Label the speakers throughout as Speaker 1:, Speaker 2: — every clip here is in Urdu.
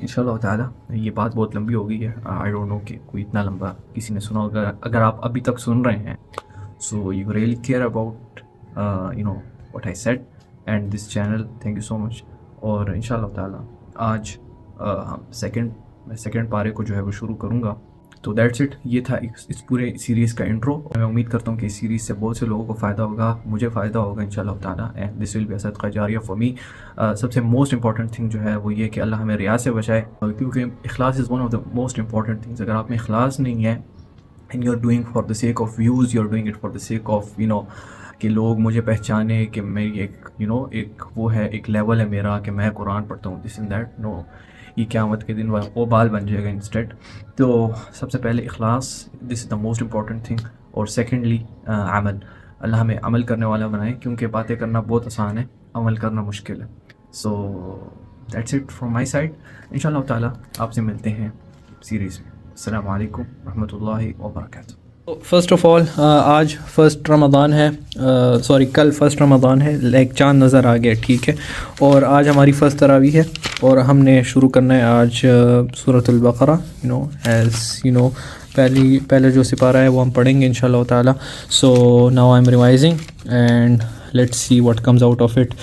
Speaker 1: انشاءاللہ تعالیٰ یہ بات بہت لمبی ہو گئی ہے. آئی ڈونٹ نو کہ کوئی اتنا لمبا کسی نے سنا ہوگا. اگر آپ ابھی تک سن رہے ہیں so you really care about what I said and this channel. Thank you so much. اور انشاءاللہ تعالیٰ آج میں سیکنڈ پارے کو جو ہے وہ شروع کروں گا. تو دیٹس اٹ. یہ تھا اس پورے سیریز کا انٹرو. میں امید کرتا ہوں کہ اس سیریز سے بہت سے لوگوں کو فائدہ ہوگا, مجھے فائدہ ہوگا انشاءاللہ تعالیٰ. اینڈ دس ول بی اے صدقہ جاریہ فار می. سب سے موسٹ امپورٹنٹ تھنگ جو ہے وہ یہ کہ اللہ ہمیں ریا سے بچائے, کیونکہ اخلاص is one of the most important things. اگر آپ میں اخلاص نہیں ہے and you are doing for the sake of views, you are doing it for the sake of کہ لوگ مجھے پہچانے, کہ میری ایک وہ ہے, ایک لیول ہے میرا کہ میں قرآن پڑھتا ہوں, دس اینڈ دیٹ, نو. یہ قیامت کے دن وہ بال بن جائے گا انسٹیٹ. تو سب سے پہلے اخلاص, دس is the most important thing. اور سیکنڈلی عمل. اللہ ہمیں عمل کرنے والا بنائے, کیونکہ باتیں کرنا بہت آسان ہے, عمل کرنا مشکل ہے. So that's it from my side. انشاءاللہ تعالیٰ آپ سے ملتے ہیں سیریز میں. السلام علیکم ورحمۃ اللہ وبرکاتہ.
Speaker 2: فرسٹ آف آل آج فرسٹ رمضان ہے, کل فرسٹ رمضان ہے, ایک چاند نظر آ گیا, ٹھیک ہے. اور آج ہماری فرسٹ تراویح ہے اور ہم نے شروع کرنا ہے آج سورۃ البقرہ. پہلے جو سپارہ ہے وہ ہم پڑھیں گے انشاءاللہ تعالیٰ. So now I am revising and let's see what comes out of it.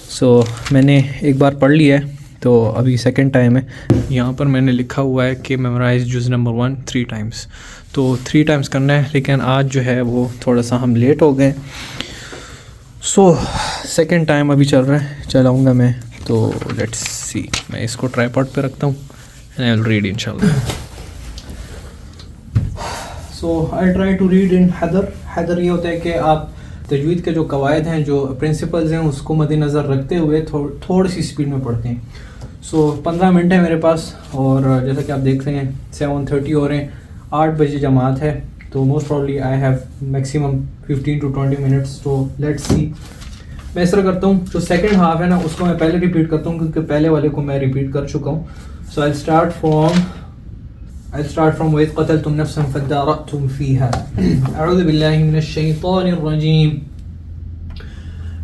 Speaker 2: So میں نے ایک بار پڑھ لیا ہے تو ابھی سیکنڈ ٹائم ہے. یہاں پر میں نے لکھا ہوا ہے کہ میمورائز جز نمبر 1 3 ٹائمس, تو 3 ٹائمس کرنا ہے. لیکن آج جو ہے وہ تھوڑا سا ہم لیٹ ہو گئے. سو سیکنڈ ٹائم ابھی چل رہا ہے, چلاؤں گا میں. تو لیٹس سی, میں اس کو ٹرائی پاڈ پہ رکھتا ہوں اینڈ آئی ول ریڈ انشاءاللہ. سو I try to read in حدر. حدر یہ ہوتا ہے کہ آپ تجوید کے جو قواعد ہیں, جو پرنسپلز ہیں, اس کو مد نظر رکھتے ہوئے تھوڑی سی اسپیڈ میں پڑھتے ہیں. سو 15 منٹ ہے میرے پاس, اور جیسا کہ آپ دیکھ رہے ہیں 7:30 ہو رہے ہیں, 8 بجے جماعت ہے. تو most probably I have maximum 15 to 20 minutes. تو لیٹس سی. میں اس طرح کرتا ہوں, جو سیکنڈ ہاف ہے نا اس کو میں پہلے ریپیٹ کرتا ہوں, کیونکہ پہلے والے کو میں ریپیٹ کر چکا ہوں. سو I'll start from وَإِذْ قَتَلْتُمْ نَفْسًا فَادَّارَأْتُمْ فِيهَا. أعوذ بالله من الشيطان الرجيم.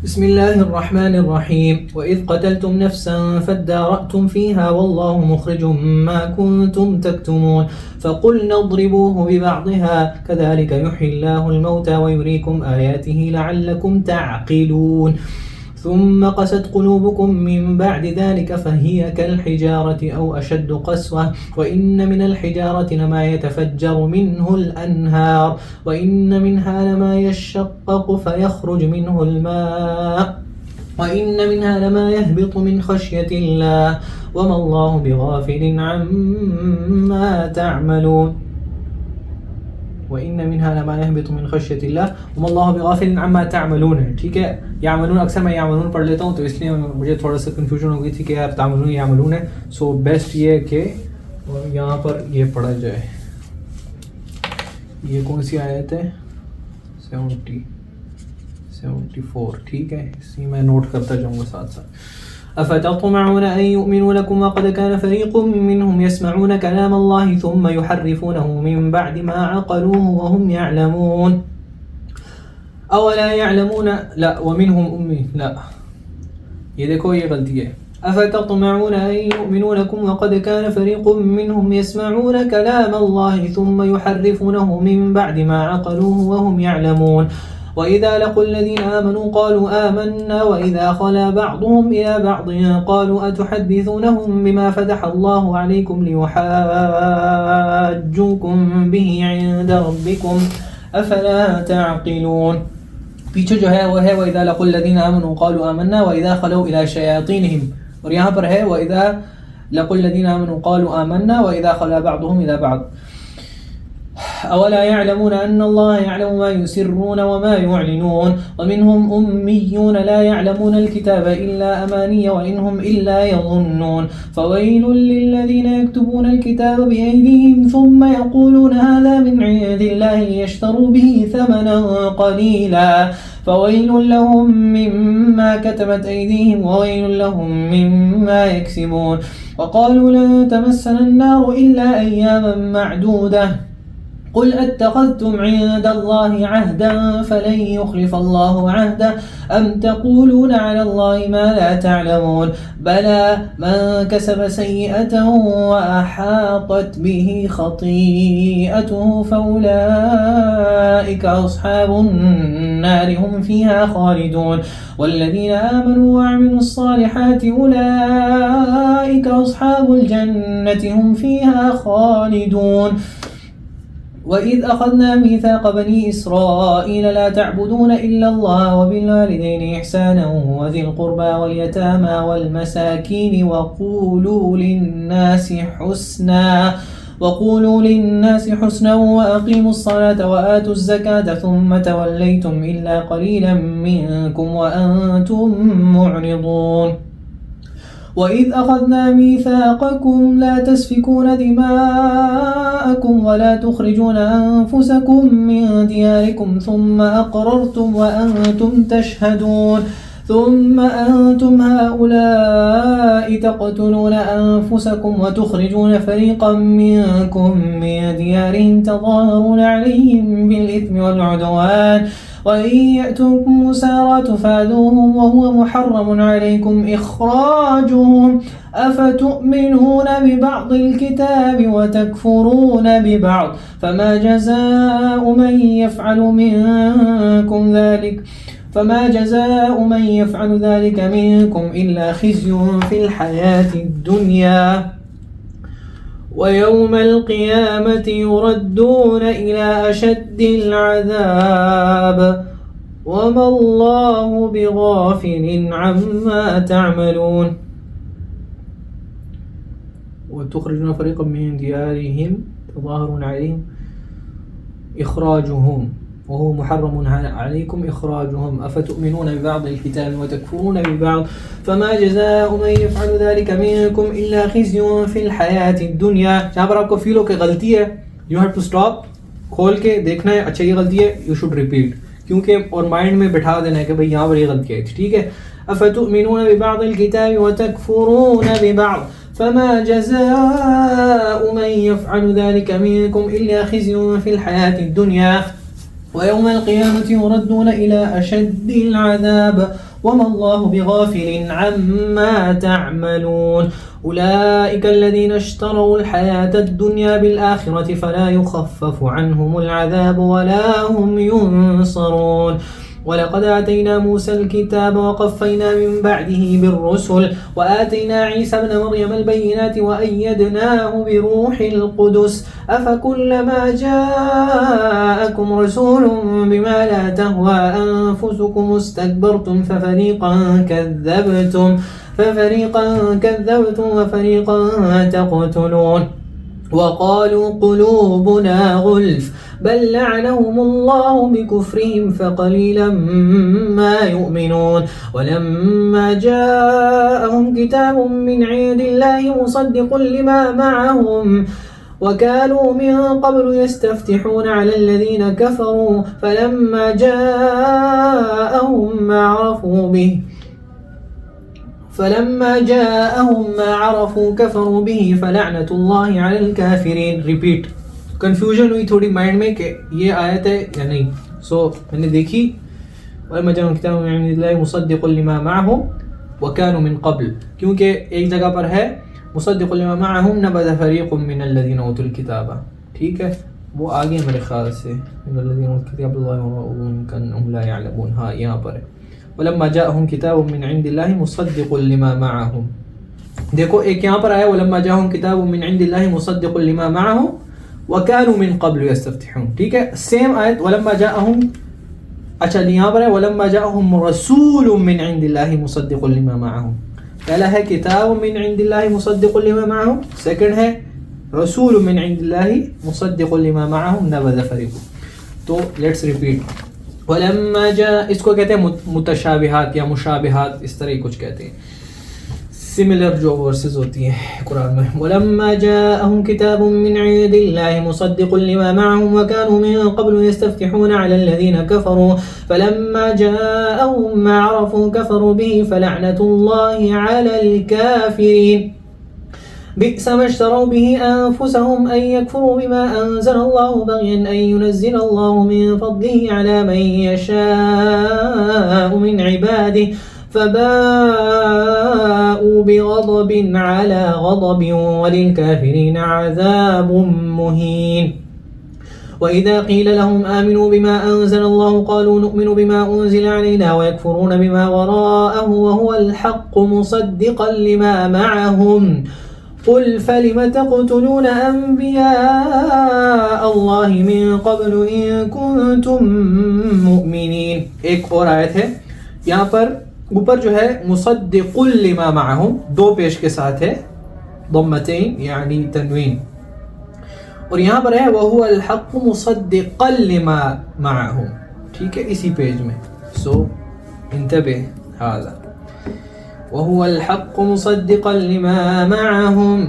Speaker 2: بسم الله الرحمن الرحيم. وَإِذْ قَتَلْتُمْ نَفْسًا فَادَّارَأْتُمْ فِيهَا وَاللَّهُ مُخْرِجٌ مَا كُنْتُمْ تَكْتُمُونَ فَقُلْنَا اضْرِبُوهُ بِبَعْضِهَا كَذَلِكَ يُحْيِي اللَّهُ الْمَوْتَى وَيُرِيكُمْ آيَاتِهِ لَعَلَّكُمْ تَعْقِلُونَ. ثم قست قلوبكم من بعد ذلك فهي كالحجارة أو أشد قسوة وإن من الحجارة لما يتفجر منه الأنهار وإن منها لما يشقق فيخرج منه الماء وإن منها لما يهبط من خشية الله وما الله بغافل عما تعملون. وَإِنَّ مِنْهَا لَمَا يَهْبِطُ مِنْ خَشْيَةِ اللَّهِ وَمَا اللَّهُ بِغَافِلٍ عَمَّا تَعْمَلُونَ ہے, ٹھیک ہے. یعملون اکثر میں یعملون پڑھ لیتا ہوں, تو اس لیے مجھے تھوڑا سا کنفیوژن ہو گئی تھی کہ یار تعملون یعملون ہے. سو بیسٹ یہ ہے کہ یہاں پر یہ پڑھا جائے. یہ کون سی آیت ہے؟ 74, ٹھیک ہے. اسی میں نوٹ کرتا جاؤں گا ساتھ ساتھ. أفتطمعون أن يؤمنوا لكم وقد كان فريق منهم يسمعون كلام الله ثم يحرفونه من بعد ما عقلوه وهم يعلمون أولا يعلمون لا ومنهم أمي لا یہ دیکھو یہ غلطی ہے. أفتطمعون أن يؤمنوا لكم وقد كان فريق منهم يسمعون كلام الله ثم يحرفونه من بعد ما عقلوه وهم يعلمون وَإِذَا لَقُوا الَّذِينَ آمَنُوا قَالُوا آمَنَّا وَإِذَا خَلَا بَعْضُهُمْ إِلَى بَعْضٍ قَالُوا أَتُحَدِّثُونَهُم بِمَا فَتَحَ اللَّهُ عَلَيْكُمْ لِيُحَاجُّوكُم بِهِ عِندَ رَبِّكُمْ أَفَلَا تَعْقِلُونَ. پیچھے جو ہے وہ ہے وَإِذَا لَقُوا الَّذِينَ آمَنُوا قَالُوا آمَنَّا وَإِذَا خَلَوْا إِلَى شَيَاطِينِهِمْ, اور یہاں پر ہے وَإِذَا لَقُوا الَّذِينَ آمَنُوا قَالُوا آمَنَّا وَإِذَا خَلَا بَعْضُهُمْ إِلَى بَعْضٍ أولا يعلمون أن الله يعلم ما يسرون وما يعلنون ومنهم أميون لا يعلمون الكتاب إلا أماني وإنهم إلا يظنون فويل للذين يكتبون الكتاب بأيديهم ثم يقولون هذا من عند الله ليشتروا به ثمنا قليلا فويل لهم مما كتبت أيديهم وويل لهم مما يكسبون وقالوا لن تمسنا النار إلا أياما معدودة قل اتخذتم عند الله عهدا فلن يخلف الله عهده أم تقولون على الله ما لا تعلمون بلى من كسب سيئة وأحاطت به خطيئته فأولئك أصحاب النار هم فيها خالدون والذين آمنوا وعملوا الصالحات أولئك أصحاب الجنة هم فيها خالدون وإذ أخذنا ميثاق بني إسرائيل لا تعبدون إلا الله وبالوالدين إحسانا وذي القربى واليتامى والمساكين وقولوا للناس حسنا وأقيموا الصلاة وآتوا الزكاة ثم توليتم إلا قليلا منكم وأنتم معرضون وإذ أخذنا ميثاقكم لا تسفكون دماءكم ولا تخرجون أنفسكم من دياركم ثم أقررتم وأنتم تشهدون ثم أنتم هؤلاء تقتلون أنفسكم وتخرجون فريقا منكم من ديارهم تظاهرون عليهم بالإثم والعدوان وإن يأتوكم مسارى تفادوهم وهو محرم عليكم إخراجهم أفتؤمنون ببعض الكتاب وتكفرون ببعض فما جزاء من يفعل ذلك منكم إلا خزي في الحياة الدنيا ويوم القيامة يردون إلى أشد العذاب وما الله بغافل عما تعملون وتخرجون فريقا من ديارهم تظاهرون عليهم إخراجهم وهو محرم عليكم إخراجهم أفتؤمنون ببعض الكتاب وتكفرون ببعض فما جزاء من يفعل ذلك منكم إلا خزي في الحياة الدنيا. جہاں پر آپ کو فیل ہو کہ غلطی ہے you have to stop کھول کے دیکھنا ہے اچھا یہ غلطی ہے you should repeat کیونکہ اور مائنڈ میں بٹھا دینا ہے کہ بھئی یہاں پر یہ غلطی ہے ٹھیک ہے. أفتؤمنون ببعض الكتاب وتكفرون ببعض فما جزاء من يفعل ذلك منكم إلا خزي في الحياة الدنيا ويوم القيامة يردون إلى أشد العذاب وما الله بغافل عما تعملون. أولئك الذين اشتروا الحياة الدنيا بالآخرة فلا يخفف عنهم العذاب ولا هم ينصرون. ولقد آتينا موسى الكتاب وقفينا من بعده بالرسل وآتينا عيسى ابن مريم البينات وأيدناه بروح القدس أفكلما جاءكم رسول بما لا تهوى أنفسكم استكبرتم ففريقا كذبتم وفريقا تقتلون. وقالوا قلوبنا غلف بل لعنهم الله بكفرهم فقليلا ما يؤمنون. ولما جاءهم كتاب من عند الله مصدق لما معهم وكانوا من قبل يستفتحون على الذين كفروا فلما جاءهم ما عرفوا كفروا به فلعنة الله على الكافرين. ریپیٹ کنفیوژن ہوئی تھوڑی مائنڈ میں کہ یہ آیت ہے یا نہیں. سو میں نے دیکھی وَلَمَّا جَاءَهُمْ كِتَابٌ مِّنْ عِندِ اللَّهِ مُصَدِّقٌ لِمَا مَعَهُمْ وَكَانُوا مِنْ قَبْلُ کیونکہ ایک جگہ پر ہے مصدق لما معهم نبذ فريق من الذين اوتوا الكتاب ٹھیک ہے وہ آگے میرے خیال سے من الذين اوتوا الكتاب الله كانهم لا يعلمون. ہاں یہاں پر ہے ولما جاءهم كتاب من عند الله مصدق لما معهم. دیکھو ایک یہاں پر آیا ولما جاءهم كتاب من عند الله مصدق لما معهم وكانوا من قبل يستفتحون ٹھیک ہے سیم آیت ولما جاءهم اچھا یہاں پر ہے ولما جاءهم رسول من عند الله مصدق لما معهم. پہلا ہے کتاب من عند اللہ مصدق لما معهم سیکنڈ ہے رسول من عند اللہ مصدق لما معهم نبذ فریق. تو لیٹس ریپیٹ ولما جاء اس کو کہتے ہیں متشابہات یا مشابہات اس طرح کچھ کہتے ہیں سملر جو ورسز ہوتی ہیں قرآن میں. ولما جاءهم كتاب من عند الله مصدق لما معهم وكانوا من قبل يستفتحون على الذين كفروا فلما جاءهم ما عرفوا كفروا به فلعنة الله على الكافرين. بئس ما اشتروا به أنفسهم أن يكفروا بما أنزل الله بغيا أن ينزل الله من فضله على من يشاء من عباده فباءوا بغضب على غضب وللكافرين عذاب مهين. وإذا قيل لهم آمنوا بما أنزل الله قالوا نؤمن بما أنزل علينا ويكفرون بما وراءه وهو الحق مصدقا لما معهم قل فلم تقتلون أنبياء الله من قبل إن كنتم مؤمنين. ایک اور آیت ہے یہاں پر اوپر جو ہے مصدق لما معهم دو پیش کے ساتھ ہے ضمتین یعنی تنوین, اور یہاں پر ہے وَهُوَ الْحَقُّ مُصَدِّقًا لِمَا مَعَهُمْ, ٹھیک ہے اسی پیج میں. سو انتبہ هذا وَهُوَ الْحَقُّ مُصَدِّقًا لِمَا مَعَهُمْ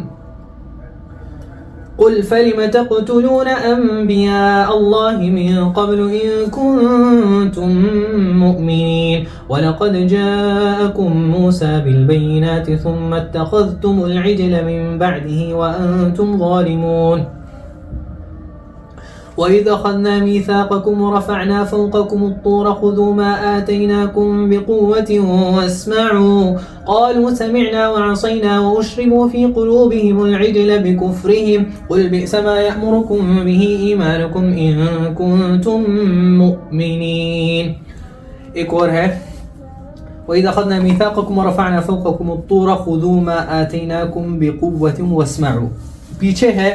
Speaker 2: قُلْ فَلِمَ تَقْتُلُونَ أَنْبِيَاءَ اللَّهِ مِنْ قَبْلُ إِن كُنْتُمْ مُؤْمِنِينَ وَلَقَدْ جَاءَكُمْ مُوسَى بِالْبَيِّنَاتِ ثُمَّ اتَّخَذْتُمُ الْعِجْلَ مِنْ بَعْدِهِ وَأَنْتُمْ ظَالِمُونَ. وَإِذْ أَخَذْنَا مِيثَاقَكُمْ وَرَفَعْنَا فَوْقَكُمُ الطُّورَ خُذُوا مَا آتَيْنَاكُمْ بِقُوَّةٍ وَاسْمَعُوا قَالُوا سَمِعْنَا وَعَصَيْنَا وَأُشْرِبُوا فِي قُلُوبِهِمُ الْعِجْلَ بِكُفْرِهِمْ قُلْ بِئْسَ مَا يَأْمُرُكُمْ بِهِ إِيمَانُكُمْ إِن كُنتُم مُّؤْمِنِينَ. ایک اور ہے وَإِذْ أَخَذْنَا مِيثَاقَكُمْ وَرَفَعْنَا فَوْقَكُمُ الطُّورَ خُذُوا مَا آتَيْنَاكُمْ بِقُوَّةٍ وَاسْمَعُوا. پیچھے ہے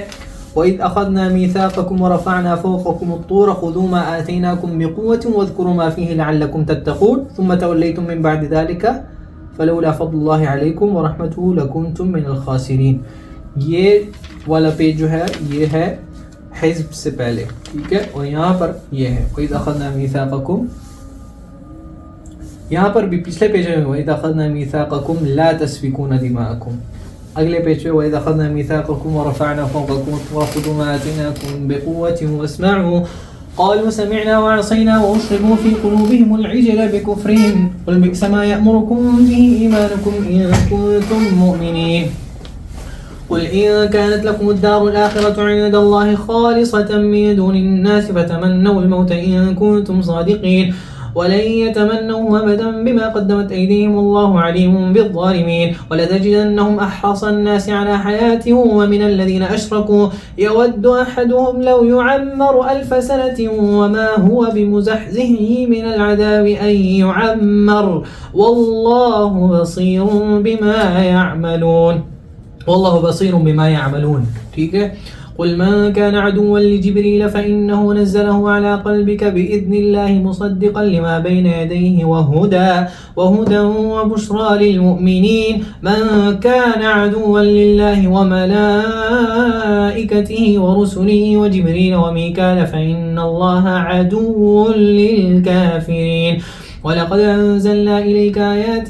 Speaker 2: وَإِذْ أَخَذْنَا مِيثَاقَكُمْ وَرَفَعْنَا فَوْقَكُمُ الطُّورَ خُذُوا مَا آتَيْنَاكُمْ بِقُوَّةٍ وَاذْكُرُوا مَا فِيهِ لَعَلَّكُمْ تَتَّقُونَ ثُمَّ تَوَلَّيْتُم مِّن بَعْدِ ذَلِكَ فَلَوْلَا فَضْلُ اللَّهِ عَلَيْكُمْ وَرَحْمَتُهُ لَكُنتُم مِّنَ الْخَاسِرِينَ. یہ والا پیج جو ہے یہ ہے حزب سے پہلے, ٹھیک ہے, اور یہاں پر یہ ہے وَإِذْ أَخَذْنَا مِيثَاقَكُمْ, یہاں پر بھی پچھلے پیج میں وَإِذْ أَخَذْنَا مِيثَاقَكُمْ لَا تَسْفِكُونَ دِمَاءَكُمْ, اگلے پیج پہ وَإِذْ أَخَذْنَا مِيثَاقَكُمْ وَرَفَعْنَا فَوْقَكُمُ الطُّورَ خُذُوا مَا آتَيْنَاكُمْ بِقُوَّةٍ وَاسْمَعُوا قَالُوا سَمِعْنَا وَعَصَيْنَا وَأُشْرِبُوا فِي قُلُوبِهِمُ الْعِجْلَ بِكُفْرِهِمْ قُلْ بِئْسَ مَا يَأْمُرُكُمْ بِهِ إِيمَانُكُمْ إِن كُنتُم مُّؤْمِنِينَ. قل إن كانت لكم الدار الآخرة عند الله خالصة من دون الناس فتمنوا الموت إن كنتم صادقين ولن يتمنوا أبدا بما قدمت أيديهم والله عليم بالظالمين. ولتجدنهم أحرص الناس على حياة ومن الذين أشركوا يود أحدهم لو يعمر 1000 سنة وما هو بمزحزحه من العذاب أن يعمر والله بصير بما يعملون. والله بصير بما يعملون, ٹھیک ہے. قل من كان عدوا لجبريل فإنه نزله على قلبك بإذن الله مصدقا لما بين يديه وهدى وبشرى للمؤمنين. من كان عدوا لله وملائكته ورسله وجبريل وميكال فإن الله عدو للكافرين. وَلَقَدْ أَنزَلْنَا إِلَيْكَ آيَاتٍ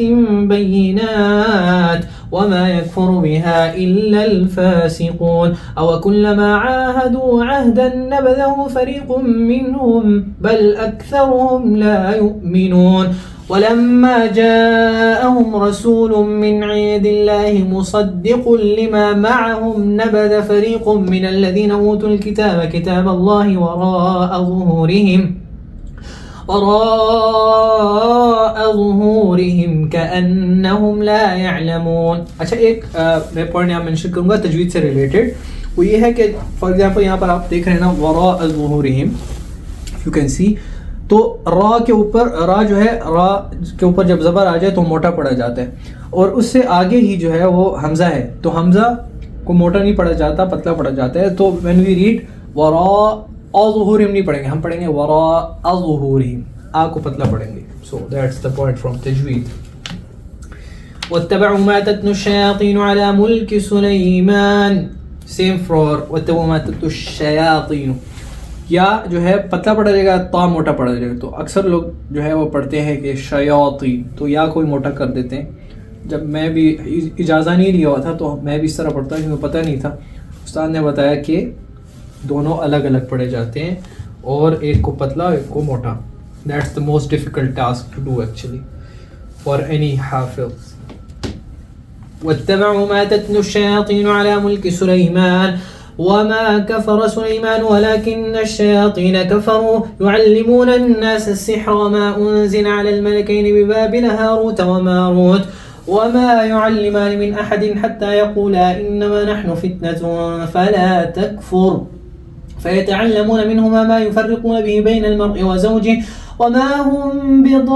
Speaker 2: بَيِّنَاتٍ وَمَا يَكْفُرُ بِهَا إِلَّا الْفَاسِقُونَ أَوَكُلَّمَا عَاهَدُوا عَهْدًا نَبَذَهُ فَرِيقٌ مِّنْهُمْ بَلْ أَكْثَرُهُمْ لَا يُؤْمِنُونَ. ولما جاءهم رسول من عند الله مصدق لما معهم نبذ فريق من الذين أوتوا الكتاب كتاب الله وراء ظهورهم كأنهم لا يعلمون. اچھا ایک میں پوائنٹ یہاں منشن کروں گا تجوید سے ریلیٹڈ, وہ یہ ہے کہ فار ایگزامپل یہاں پر آپ دیکھ رہے ہیں نا وراء ظهورهم, یو کین سی, تو را کے اوپر را جو ہے را کے اوپر جب زبر آ جائے تو موٹا پڑا جاتا ہے, اور اس سے آگے ہی جو ہے وہ حمزہ ہے, تو حمزہ کو موٹا نہیں پڑا جاتا, پتلا پڑا جاتا ہے. تو وین وی ریڈ وراء ظهورهم نہیں پڑھیں گے, ہم پڑھیں گے وراء ظهورهم, آ کو پتلا پڑھیں گے. So that's the point from تجوید. واتبعوا ما تتلو الشياطين على ملك سليمان, سیم فور واتبعوا ما تتلو الشياطين, یا جو ہے پتلا پڑا جائے گا تا موٹا پڑا جائے گا. تو اکثر لوگ جو ہے وہ پڑھتے ہیں کہ شیاطین, تو یا کوئی موٹا کر دیتے ہیں. جب میں بھی اجازہ نہیں لیا ہوا تھا تو میں بھی اس طرح پڑھتا ہوں, کیونکہ پتہ نہیں تھا. استاد نے بتایا کہ دونوں الگ الگ پڑھے جاتے ہیں, اور ایک کو پتلا ایک کو موٹا. That's the most difficult task to do actually for any حافظ. واتبعوا ما تتلو الشياطين على ملك سليمان وما كفر سليمان ولكن الشياطين كفروا يعلمون الناس السحر وما أنزل على الملكين ببابل هاروت وماروت وما يعلمان من أحد حتى يقولا إنما نحن فتنة فلا تكفر فيتعلمون منهما ما يفرقون به بين المرء وزوجه وما هم بضارين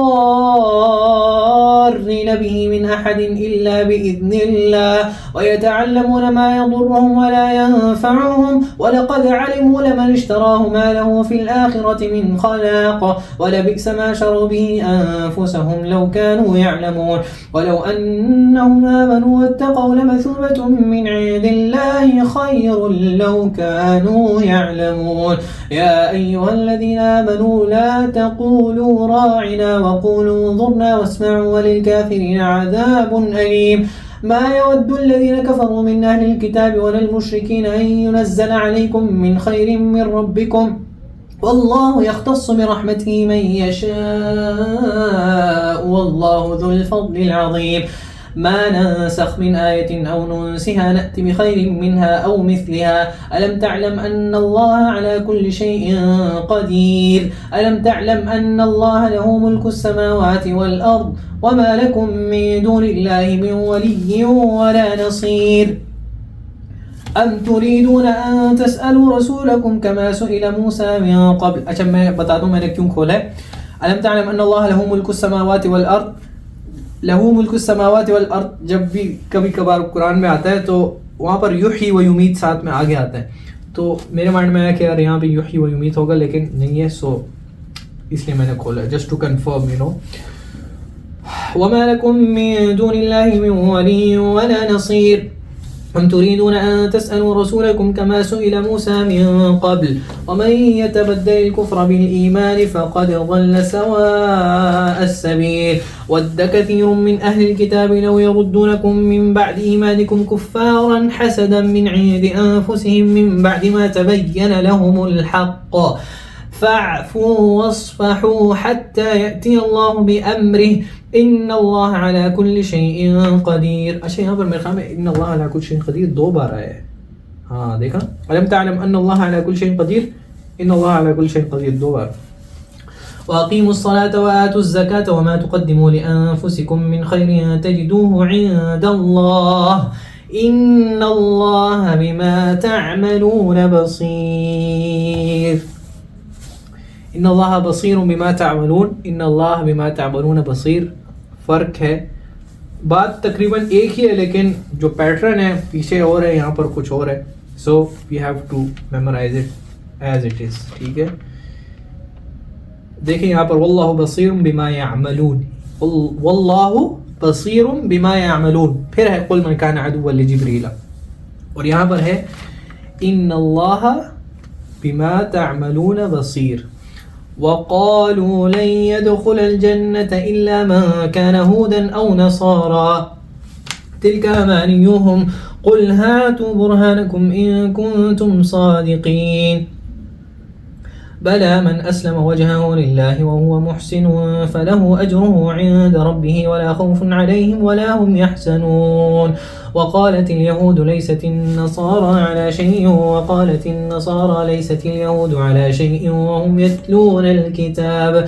Speaker 2: به من أحد إلا بإذن الله ويتعلمون ما يضرهم ولا ينفعهم ولقد علموا لمن اشتراه ما له في الآخرة من خلاق ولبئس ما شروا به أنفسهم لو كانوا يعلمون ولو أنهم آمنوا واتقوا لمثوبة من عند الله خير لو كانوا يعلمون يا أيها الذين آمنوا لا تقولوا راعنا وقولوا انظرنا واسمعوا وللكافرين عذاب أليم ما يود الذين كفروا من أهل الكتاب ولا المشركين أن ينزل عليكم من خير من ربكم والله يختص برحمته من يشاء والله ذو الفضل العظيم ما ننسخ من آية أو ننسها نأتي بخير منها أو مثلها ألم تعلم أن الله على كل شيء قدير ألم تعلم أن الله له ملك السماوات والأرض وما لكم من دون الله من ولي ولا نصير أم تريدون أن تسألوا رسولكم كما سئل موسى من قبل اچھا میں بتا دوں میں نے کیوں کھولا ہے ألم تعلم أن الله له ملك السماوات والأرض لہو ملک السماوات والارض جب بھی کبھی کبھار قرآن میں آتا ہے تو وہاں پر یحیی و یمیت ساتھ میں آگے آتا ہے تو میرے مائنڈ میں آیا کہ یار یہاں پہ یحیی و یمیت ہوگا لیکن نہیں ہے سو اس لیے میں نے کھولا جسٹ ٹو کنفرم وما لكم من دون الله من ولي ولا نصير أم تريدون أن تسألوا رسولكم كما سئل موسى من قبل ومن يتبدل الكفر بالإيمان فقد ضل سواء السبيل ود كثير من أهل الكتاب لو يردونكم من بعد إيمانكم كفارا حسدا من عند أنفسهم من بعد ما تبين لهم الحق فاعفوا واصفحوا حتى يأتي الله بأمره ان اللہ علی کل شیء قدیر. اچھا یہاں پر میرے خیال میں ان اللہ علی کل شیء قدیر دو بار آیا ہے. ہاں دیکھا الم تعلم ان اللہ علی کل شیء قدیر ان اللہ علی کل شیء قدیر دو بار. واقیموا الصلاة وآتوا الزکاة وما تقدموا لأنفسکم من خیر تجدوه عند اللہ ان اللہ بما تعملون بصیر. ان اللہ بصیر بما تعملون ان اللہ بما تعملون بصیر. فرق ہے, بات تقریباً ایک ہی ہے لیکن جو پیٹرن ہے پیچھے اور ہے یہاں پر کچھ اور ہے. So we have to memorize it as it is. ٹھیک ہے دیکھیں یہاں پر واللہ بصیر بما یعملون, واللہ بصیر بما یعملون. پھر ہے قل من کان عدوا لجبریل, اور یہاں پر ہے ان اللہ بما تعملون بصیر. وقالوا لن يدخل الجنة إلا من كان هودا أو نصارى تلك أمانيهم قل هاتوا برهانكم إن كنتم صادقين بلى من أسلم وجهه لله وهو محسن فله أجره عند ربه ولا خوف عليهم ولا هم يحزنون. وقالت اليهود ليست النصارى على شيء وقالت النصارى ليست اليهود على شيء وهم يتلون الكتاب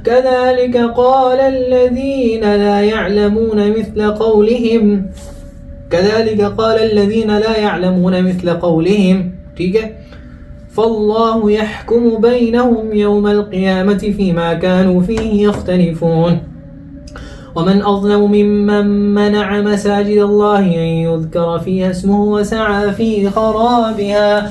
Speaker 2: كذلك قال الذين لا يعلمون مثل قولهم مثل قولهم. ٹھیک ہے فالله يحكم بينهم يوم القيامة فيما كانوا فيه يختلفون. ومن أظلم ممن منع مساجد الله أن يذكر فيها اسمه وسعى في خرابها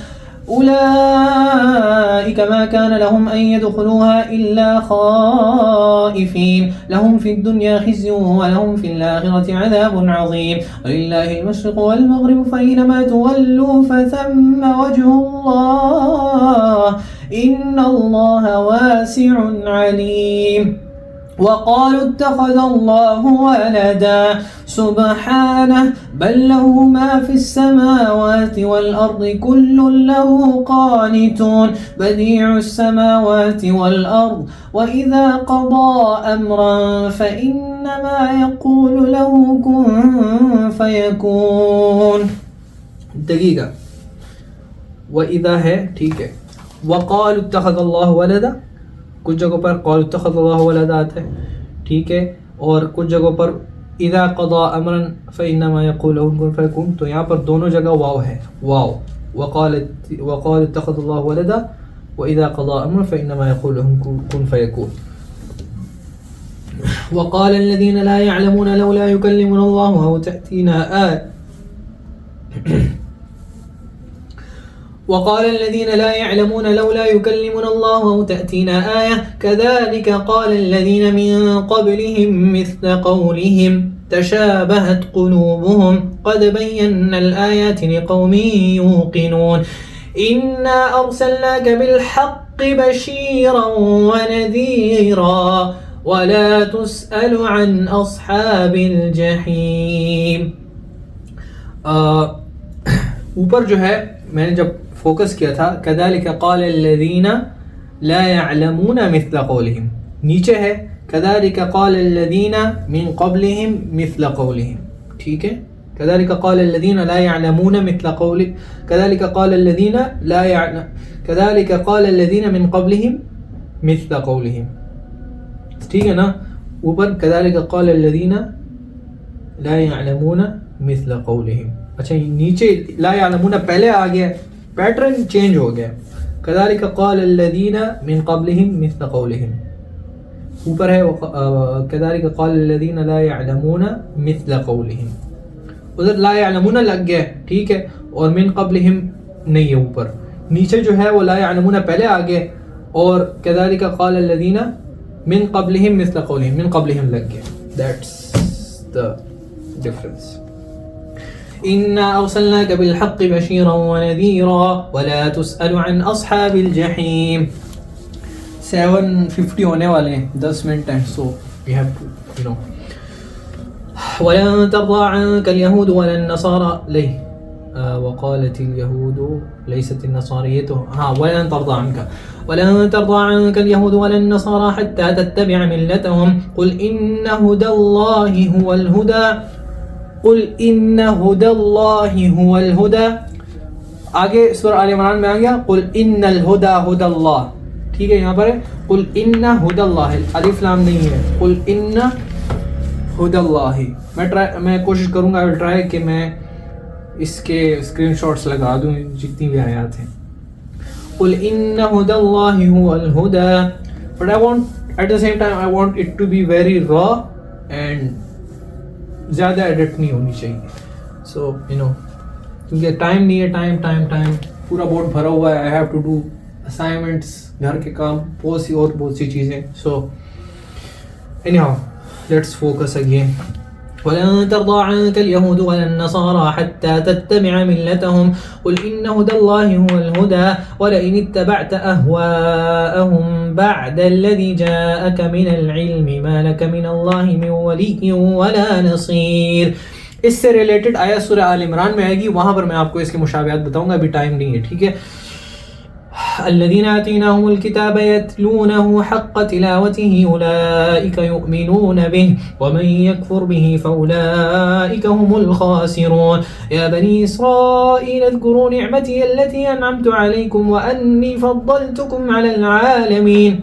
Speaker 2: أولئك ما كان لهم أن يدخلوها إلا خائفين لهم في الدنيا خزي ولهم في الآخرة عذاب عظيم. ولله المشرق والمغرب فأينما تولوا فثم وجه الله إن الله واسع عليم. وقالوا اتخذ الله ولدا سبحانه بل له ما في السماوات والأرض كل له قانتون بديع السماوات والأرض وإذا قضى أمرا فإنما يقول له كن فيكون. دقيقة، وإذا ہے ٹھیک ہے. وقالوا اتخذ الله ولدا، کچھ جگہوں پر قال اتخذ اللہ ولدا آتا ہے ٹھیک ہے، اور کچھ جگہوں پر اذا قضى امرا فانما يقول له كن فيكون. تو یہاں پر دونوں جگہ واو ہے، واو. وقال اتخذ اللہ ولدا واذا قضى امرا فانما يقول له كن فيكون. وقال الذين لا يعلمون لولا يكلمنا الله او تأتينا آية. وقال الذين لا يعلمون لولا يكلمنا الله أو تأتينا آية كذلك قال الذين من قبلهم مثل قولهم تشابهت قلوبهم قد بينا الآيات لقوم يوقنون إنا أرسلناك بالحق بشيرا ونذيرا ولا تسأل عن أصحاب الجحيم. اوپر جو ہے میں نے جب فوکس کیا تھا كذلك قال الذين لا يعلمون مثل قولهم، نیچے ہے كذلك قال الذين من قبلهم مثل قولهم ٹھیک ہے. كذلك قال الذين لا يعلمون مثل قول كذلك قال الذين لا يعلم كذلك قال الذين من قبلهم مثل قولهم ٹھیک ہے نا. اوپر كذلك قال الذين لا يعلمون مثل قولهم. اچھا نیچے لا يعلمون پہلے آ گیا، پیٹرن چینج ہو گیا. كذلك قال الذين من قبلهم مثل قولهم. اوپر ہے كذلك قال الذين لا يعلمون مثل قولهم. ادھر لا يعلمون لگ گیا ٹھیک ہے، اور من قبلهم نہیں ہے اوپر. نیچے جو ہے وہ لا يعلمون پہلے آ گیا، اور كذلك قال الذين من قبلهم مثل قولهم من قبلهم لگ گیا. That's the difference. إنا أرسلناك بالحق بشيرا ونذيرا ولا تسأل عن أصحاب الجحيم. 7:50 ہونے والے ہیں، 10 منٹ ہیں، so we have to ولن ترضى عنك اليهود ولا النصارى وقالت اليهود ليست النصارى ولن ترضى عنك اليهود ولا النصارى حتى تتبع ملتهم قل إن هدى الله هو الهدى. آگے سورہ آل عمران میں آ گیا قل ان الہدى هدى اللہ ٹھیک ہے. یہاں پر ہے قل ان هدى اللہ، الف لام نہیں ہے، قل ان هدى اللہ. میں کوشش کروں گا ٹرائی کہ میں اس کے اسکرین شاٹس لگا دوں جتنی بھی آیات ہیں. قل ان هدى اللہ هو الهدى. But I want at the same time I want it to be very raw and زیادہ ایڈٹ نہیں ہونی چاہیے. سو کیونکہ ٹائم نہیں ہے، ٹائم پورا بورڈ بھرا ہوا ہے. I have to do assignments, گھر کے کام، بہت سی چیزیں. So anyhow let's focus again. ولن ترضى عنك اليهود ولا النصارى حتى تتبع ملتهم قل إن هدى الله هو الهدى ولئن اتبعت أهواءهم بعد الذي جاءك من العلم ما لك من الله من ولي ولا نصير. اس سے ریلیٹڈ آیت سورہ آل عمران میں آئے گی، وہاں پر میں آپ کو اس کے مشابہات بتاؤں گا، ابھی ٹائم نہیں ہے ٹھیک ہے. الذين آتيناهم الكتاب يتلونه حق تلاوته أولئك يؤمنون به ومن يكفر به فأولئك هم الخاسرون. يا بني إسرائيل اذكروا نعمتي التي أنعمت عليكم وأني فضلتكم على العالمين.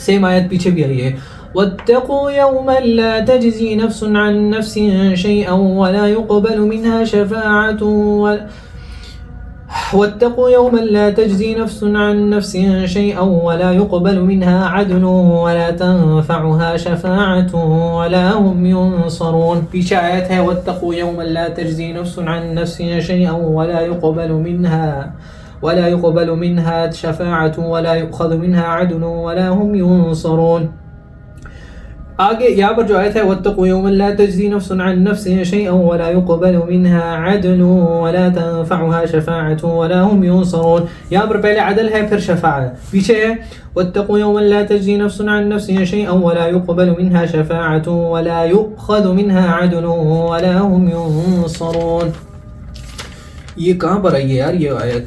Speaker 2: سیم آیت پیچھے بھی آئی ہے. واتقوا يوما لا تجزي نفس عن نفس شيئا ولا يقبل منها شفاعة واتقوا يوما لا تجزي نفس عن نفس شيئا ولا يقبل منها عدل ولا تنفعها شفاعة ولا هم ينصرون. پیچھے آیت ہے واتقوا يوما لا تجزي نفس عن نفس شيئا ولا يقبل منها شفاعة ولا يؤخذ منها عدل ولا هم ينصرون. آگے یہاں پر جو آیت ہے وَاتَّقُوا يَوْمًا لَا تَجْزِي نَفْسٌ عَن نَفْسٍ شَيْئًا وَلَا يُقْبَلُ مِنْهَا عَدْلٌ وَلَا تَنفَعُهَا شَفَاعَةٌ وَلَا هُمْ يُنصَرُونَ. یہاں پر پہلے عدل ہے پھر شفاعت. پیچھے ہے وَاتَّقُوا يَوْمًا لَا تَجْزِي نَفْسٌ عَن نَفْسٍ شَيْئًا وَلَا يُقْبَلُ مِنْهَا شَفَاعَةٌ وَلَا يُؤْخَذُ مِنْهَا عَدْلٌ وَلَا هُمْ يُنصَرُونَ. یہ کہاں پر آئی ہے یار یہ آیت؟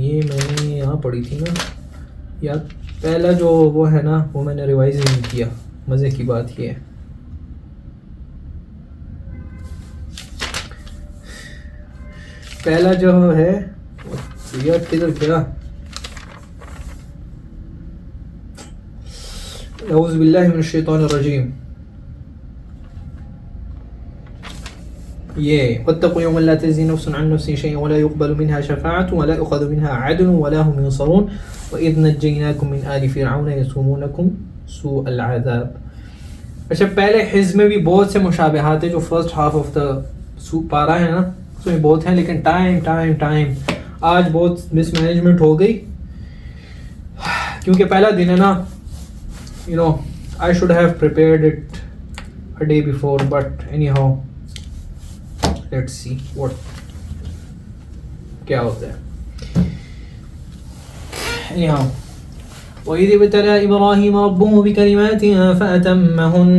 Speaker 2: یہ میں نے یہاں پڑھی تھی نا یار. پہلا جو وہ ہے نا وہ میں نے ریوائز نہیں کیا. مزے کی بات یہ ہے پہلا جو ہے یار کدھر کیا. اعوذ باللہ من الشیطان الرجیم. یہ واتقوا يوما لا تجزي نفس عن نفس شيئا ولا يقبل منها شفاعة ولا يؤخذ منها عدل ولا هم ينصرون وإذ نجيناكم من آل فرعون يسومونكم سوء العذاب. اچھا پہلے حزب میں بھی بہت سے مشابہات ہیں جو فرسٹ ہاف آف دا پارا ہے نا اس میں بہت ہیں لیکن ٹائم آج بہت مس مینجمنٹ ہو گئی کیونکہ پہلا دن ہے نا. you know I should have prepared it a day before but anyhow let's see what کیا ہوتا ہے. anyhow وَإِذِ ابْتَلَى إِبْرَاهِيمَ رَبُّهُ بِكَلِمَاتٍ فَأَتَمَّهُنَّ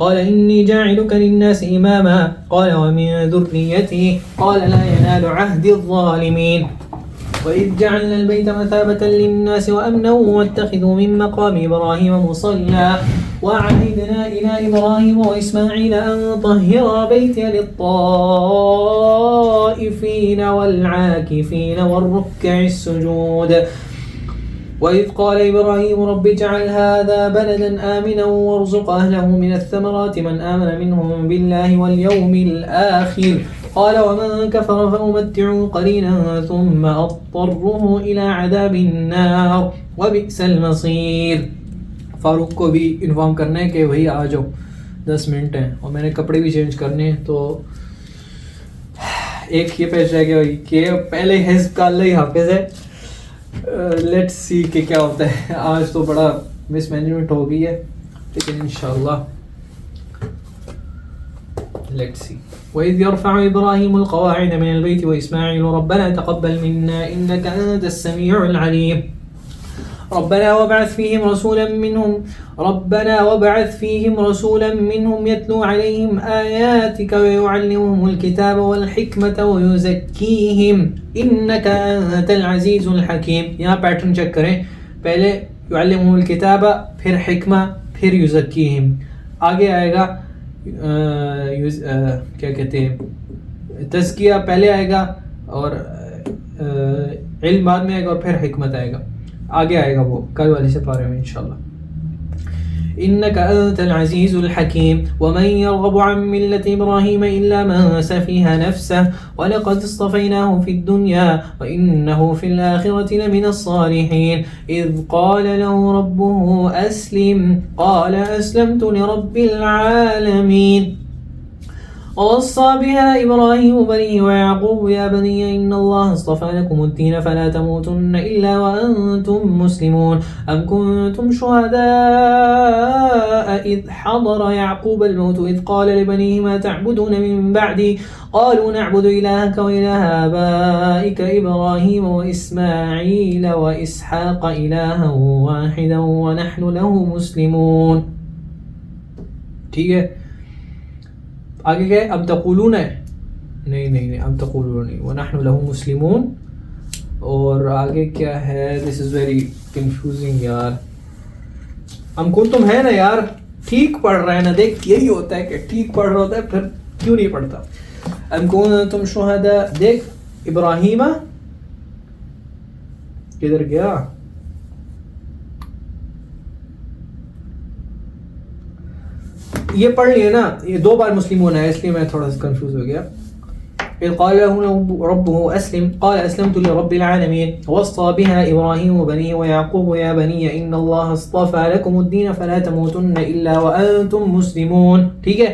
Speaker 2: قَالَ إِنِّي جَاعِلُكَ لِلنَّاسِ إِمَامًا قَالَ وَمِن ذُرِّيَّتِي قَالَ لَا يَنَالُ عَهْدِي الظَّالِمِينَ. وَإِذْ جَعَلْنَا الْبَيْتَ مَثَابَةً لِلنَّاسِ وَأَمْنًا وَاتَّخِذُوا مِن مَّقَامِ إِبْرَاهِيمَ مُصَلًّى وَعَهِدْنَا إِلَى إِبْرَاهِيمَ وَإِسْمَاعِيلَ أَن طَهِّرَا بَيْتِيَ لِلطَّائِفِينَ وَالْعَاكِفِينَ وَالرُّكَّعِ السُّجُودِ. وَإِذْ قَالَ إِبْرَاهِيمُ رَبِّ اجْعَلْ هَٰذَا بَلَدًا آمِنًا وَارْزُقْ أَهْلَهُ مِنَ الثَّمَرَاتِ مَنْ آمَنَ مِنْهُم بِاللَّهِ وَالْيَوْمِ الْآخِرِ قَالَ وَمَن كَفَرَ فَأُمَتِّعُهُ قَلِيلًا ثُمَّ أَضْطَرُّهُ إِلَىٰ عَذَابِ النَّارِ وَبِئْسَ الْمَصِيرُ. فاروق کو بھی انفارم کرنا ہے کہ وہی آ جاؤ 10 منٹ ہیں اور میں نے کپڑے بھی چینج کرنے ہیں. تو ایک یہ پیش رہ گیا کہ پہلے حزب کا اللہ ہی حافظ ہے. لیٹس سی کہ کیا ہوتا ہے. آج تو بڑا مس مینجمنٹ ہو گئی ہے لیکن انشاءاللہ لیٹس سی. وَإِذْ يَرْفَعُ إِبْرَاهِيمُ الْقَوَاعِدَ مِنَ الْبَيْتِ وَإِسْمَاعِيلُ رَبَّنَا تَقَبَّلْ مِنَّا إِنَّكَ أَنْتَ السَّمِيعُ الْعَلِيمُ. ربنا وابعث فيهم رسولا منهم يتلو عليهم آياتك ويعلمهم الكتاب والحكمة ويزكيهم إنك أنت العزيز الحكيم. یہاں پیٹرن چیک کریں. پہلے يعلمهم الكتاب پھر حکمہ پھر يزكيهم. آگے آئے گا کیا کہتے ہیں تزکیہ پہلے آئے گا اور علم بعد میں آئے گا اور پھر حکمت آئے گا. آگے آئے گا وہ کل والی سے پارے میں انشاءاللہ. إنك أنت العزيز الحكيم. ومن يرغب عن ملة إبراهيم إلا من سفه نفسه ولقد اصطفيناه في الدنيا وإنه في الآخرة لمن الصالحين. إذ قال له ربه أسلم قال أسلمت لرب العالمين. ووصى بها إبراهيم بنيه ويعقوب يا بني إن الله اصطفى لكم الدين فلا تموتن إلا وأنتم مسلمون. أم كنتم شهداء إذ حضر يعقوب الموت إذ قال لبنيه ما تعبدون من بعدي قالوا نعبد إلهك وإله آبائك إبراهيم وإسماعيل وإسحاق إلها واحدا ونحن له مسلمون. ٹھیک ہے آگے گئے. اب تقولون ہے نہیں اب تقولون نہیں ونحن له مسلمون. اور آگے کیا ہے دس از ویری کنفیوزنگ یار. ہم کو تم ہے نا یار ٹھیک پڑھ رہا ہے نا. دیکھ یہی ہوتا ہے کہ ٹھیک پڑھ رہا ہوتا ہے پھر کیوں نہیں پڑھتا. ام کنتم شہداء دیکھ ابراہیم کدھر گیا. یہ پڑھ لیے نا یہ 2 بار مسلم ہونا ہے اس لیے میں تھوڑا سا کنفیوز ہو گیا. إذ قال له ربه أسلم قال أسلمت لرب العالمين. ووصى بها إبراهيم بنيه ويعقوب يا بني إن الله اصطفى لكم الدين فلا تموتن إلا وأنتم مسلمون. ٹھیک ہے.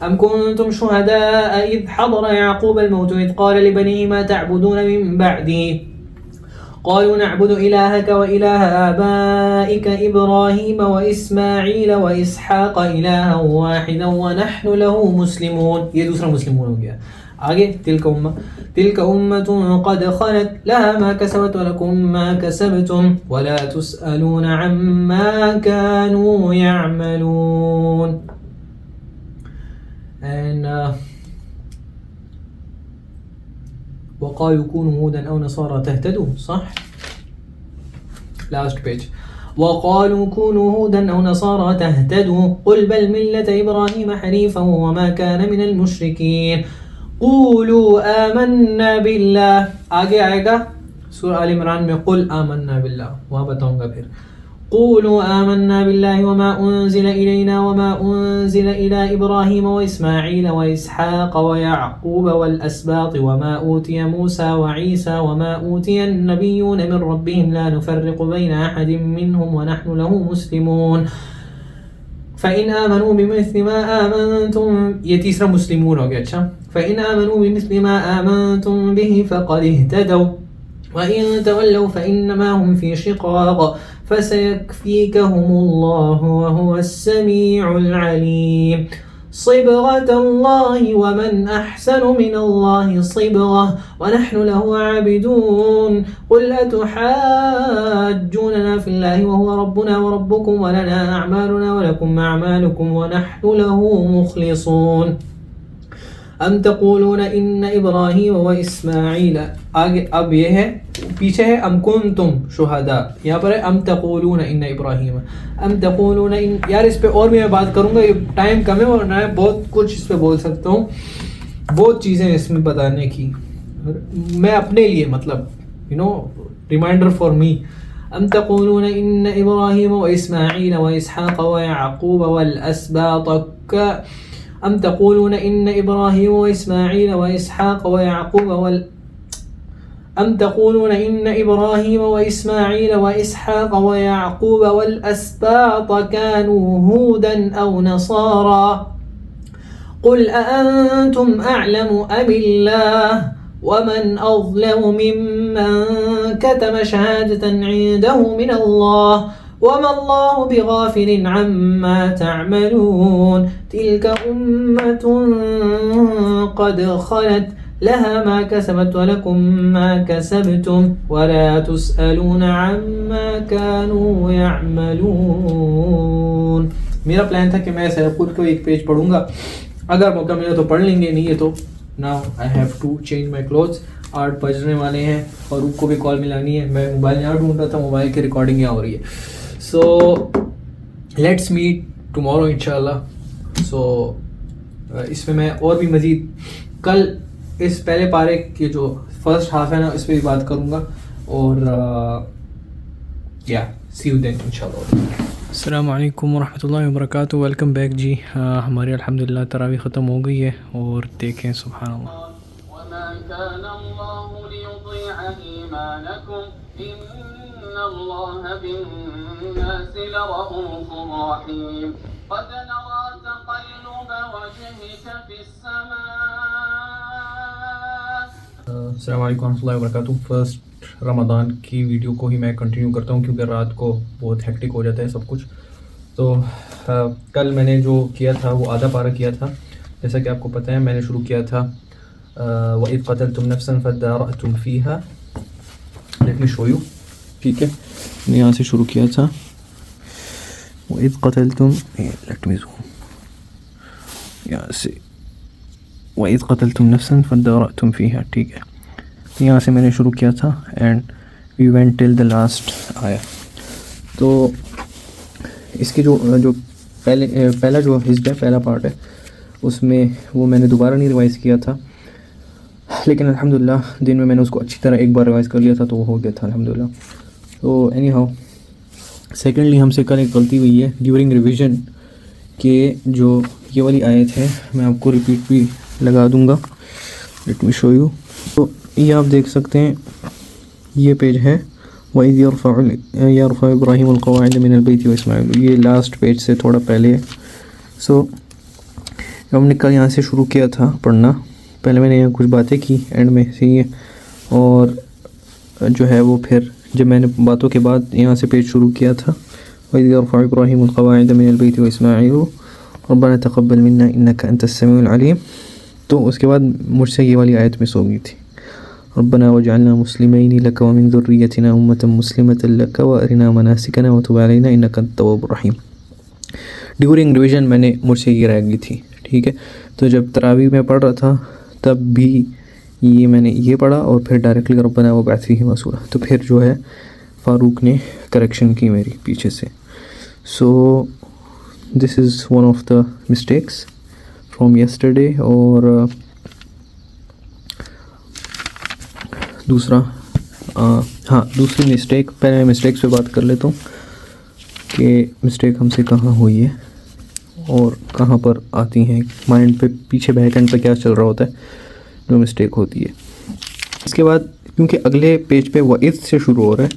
Speaker 2: أم كنتم شهداء إذ حضر يعقوب الموت إذ قال لبنيه ما تعبدون من بعدي قالوا نعبد إلهك وإله آبائك إبراهيم وإسماعيل وإسحاق إلها واحدا ونحن له مسلمون. یہ دوسرا مسلمون ہو گیا. آگے تلك أمة قد خلت لها ما كسبت ولكم ما كسبتم ولا تسألون عما كانوا يعملون. And وقالوا كونوا هودا أو نصارى تهتدوا. صح؟ last page. وقالوا كونوا هودا أو نصارى تهتدوا قل بل ملة إبراهيم حنيفا وما كان من المشركين. قولوا آمنا بالله. آگے آئے گا سورہ آل عمران میں قل آمنا بالله, وہاں بتاؤں گا پھر. قولوا آمنا بالله وما أنزل إلينا وما أنزل إلى إبراهيم وإسماعيل وإسحاق ويعقوب والأسباط وما أوتي موسى وعيسى وما أوتي النبيون من ربهم لا نفرق بين أحد منهم ونحن له مسلمون. فإن آمنوا بمثل ما آمنتم, یہ تیسرا مسلمون ہو گیا. اچھا, فإن آمنوا بمثل ما آمنتم به فقد اهتدوا وإن تولوا فإنما هم في شقاق فسيكفيكهم الله وهو السميع العليم. صبغة الله ومن أحسن من الله صبغة ونحن له عابدون. قل أتحاجوننا في الله وهو ربنا وربكم ولنا أعمالنا ولكم أعمالكم ونحن له مخلصون. ام تقولون ان ابراہیم و اسماعیل. آگے اب یہ ہے, پیچھے ہے ام کنتم شہداء, یہاں پر ہے ام تقولون ان ابراہیم. ام تقولون ان, یار اس پہ اور بھی میں بات کروں گا, یہ ٹائم کم ہے اور میں بہت کچھ اس پہ بول سکتا ہوں, بہت چیزیں اس میں بتانے کی, میں اپنے لیے مطلب ریمائنڈر فار می. ام تقولون ان ابراہیم و اسماعیل و اسحاق و یعقوب والاسباط ام تقولون ان ابراہیم و اسماعیل و اسحاق و یعقوب ام تقولون ان ابراہیم و اسماعیل و اسحاق و یعقوب والاسباط كانوا هودا او نصارى قل أأنتم أعلم أم الله ومن أظلم ممن كتم شهادة عنده من الله وما الله بغافل عما تعملون. تلك أمة قد خلت لها ما كسبت ولكم ما كسبتم ولا تسألون عما كانوا يعملون. میرا پلان تھا کہ میں سیرپور کو ایک پیج پڑھوں گا, اگر موقع ملا تو پڑھ لیں گے, نہیں ہے تو now I have to change my clothes. 8 بجنے والے ہیں اور ان کو بھی کال ملانی ہے. میں موبائل یہاں ڈھونڈ رہا تھا, موبائل کی ریکارڈنگ یہاں ہو رہی ہے. سو لیٹس میٹ ٹمورو انشاءاللہ. سو اس میں میں اور بھی مزید کل اس پہلے پارے کے جو فرسٹ ہاف ہے نا اس پہ بھی بات کروں گا, اور یا سی یو دین انشاءاللہ. السلام علیکم ورحمۃ اللہ وبرکاتہ. ویلکم بیک جی. ہماری الحمدللہ تراویح ختم ہو گئی ہے, اور دیکھیں سبحان اللہ.
Speaker 3: وما كان الله ليضيع إيمانكم إن الله بالناس لرؤوف رحيم. قد نرى تقلب وجهك في السماء.
Speaker 1: السلام علیکم ورحمۃ اللہ وبرکاتہ. فرسٹ رمضان کی ویڈیو کو ہی میں کنٹینیو کرتا ہوں کیونکہ رات کو بہت ہیکٹک ہو جاتا ہے سب کچھ. تو کل میں نے جو کیا تھا وہ آدھا پارہ کیا تھا. جیسا کہ آپ کو پتہ ہے میں نے شروع کیا تھا وَإِذْ قَتَلْتُمْ نَفْسًا فَادَّارَأْتُمْ فِيهَا. Let me show you. ٹھیک ہے, میں یہاں سے شروع کیا تھا وَإِذْ قَتَلْتُمْ, لیٹ می زوم یہاں سے, وَإِذْ قَتَلْتُمْ نَفْسًا فَادَّارَأْتُمْ فِيهَا. ٹھیک ہے, یہاں سے میں نے شروع کیا تھا and we went till the last آیا. تو اس کی جو پہلا جو حزب ہے, پہلا پارٹ ہے, اس میں وہ میں نے دوبارہ نہیں ریوائز کیا تھا, لیکن الحمدللہ دن میں نے اس کو اچھی طرح ایک بار ریوائز کر لیا تھا تو وہ ہو گیا تھا الحمدللہ. تو اینی ہاؤ, سیکنڈلی ہم سے کل ایک غلطی ہوئی ہے ڈیورنگ ریویژن کہ جو یہ والی آیت ہے میں آپ کو ریپیٹ بھی لگا دوں گا. Let me show you. تو یہ آپ دیکھ سکتے ہیں, یہ پیج ہے وَإِذْ يَرْفَعُ إِبْرَاهِيمُ الْقَوَاعِدَ مِنَ الْبَيْتِ وَإِسْمَاعِيلُ. یہ لاسٹ پیج سے تھوڑا پہلے ہے. سو ہم نے کل یہاں سے شروع کیا تھا پڑھنا, پہلے میں نے یہاں کچھ باتیں کی اینڈ میں سے یہ, اور جو ہے وہ پھر جب میں نے باتوں کے بعد یہاں سے پیج شروع کیا تھا وَإِذْ يَرْفَعُ إِبْرَاهِيمُ الْقَوَاعِدَ مِنَ الْبَيْتِ وَإِسْمَاعِيلُ رَبَّنَا تَقَبَّلْ مِنَّا إِنَّكَ أَنْتَ السَّمِيعُ الْعَلِيمُ. تو اس کے بعد مجھ سے یہ والی آیت مس ہو گئی تھی ربنا وجعلنا مسلمین لک ومن ذریتنا امة مسلمة لک وارنا مناسکنا وتب علینا انک انت التواب الرحیم. ڈیورنگ ریویژن میں نے مجھ سے یہ رہ گئی تھی. ٹھیک ہے, تو جب تراویح میں پڑھ رہا تھا تب بھی یہ میں نے یہ پڑھا اور پھر ڈائریکٹلی ربنا وابعث فیہم رسولا, تو پھر جو ہے فاروق نے کریکشن کی میری پیچھے سے. So this is one of the mistakes from yesterday. اور دوسرا دوسری مسٹیک, پہلے میں مسٹیکس پہ بات کر لیتا ہوں کہ مسٹیک ہم سے کہاں ہوئی ہے اور کہاں پر آتی ہیں, مائنڈ پہ پیچھے بیک اینڈ پہ کیا چل رہا ہوتا ہے جو مسٹیک ہوتی ہے. اس کے بعد کیونکہ اگلے پیج پہ وَإِذْ سے شروع ہو رہا ہے,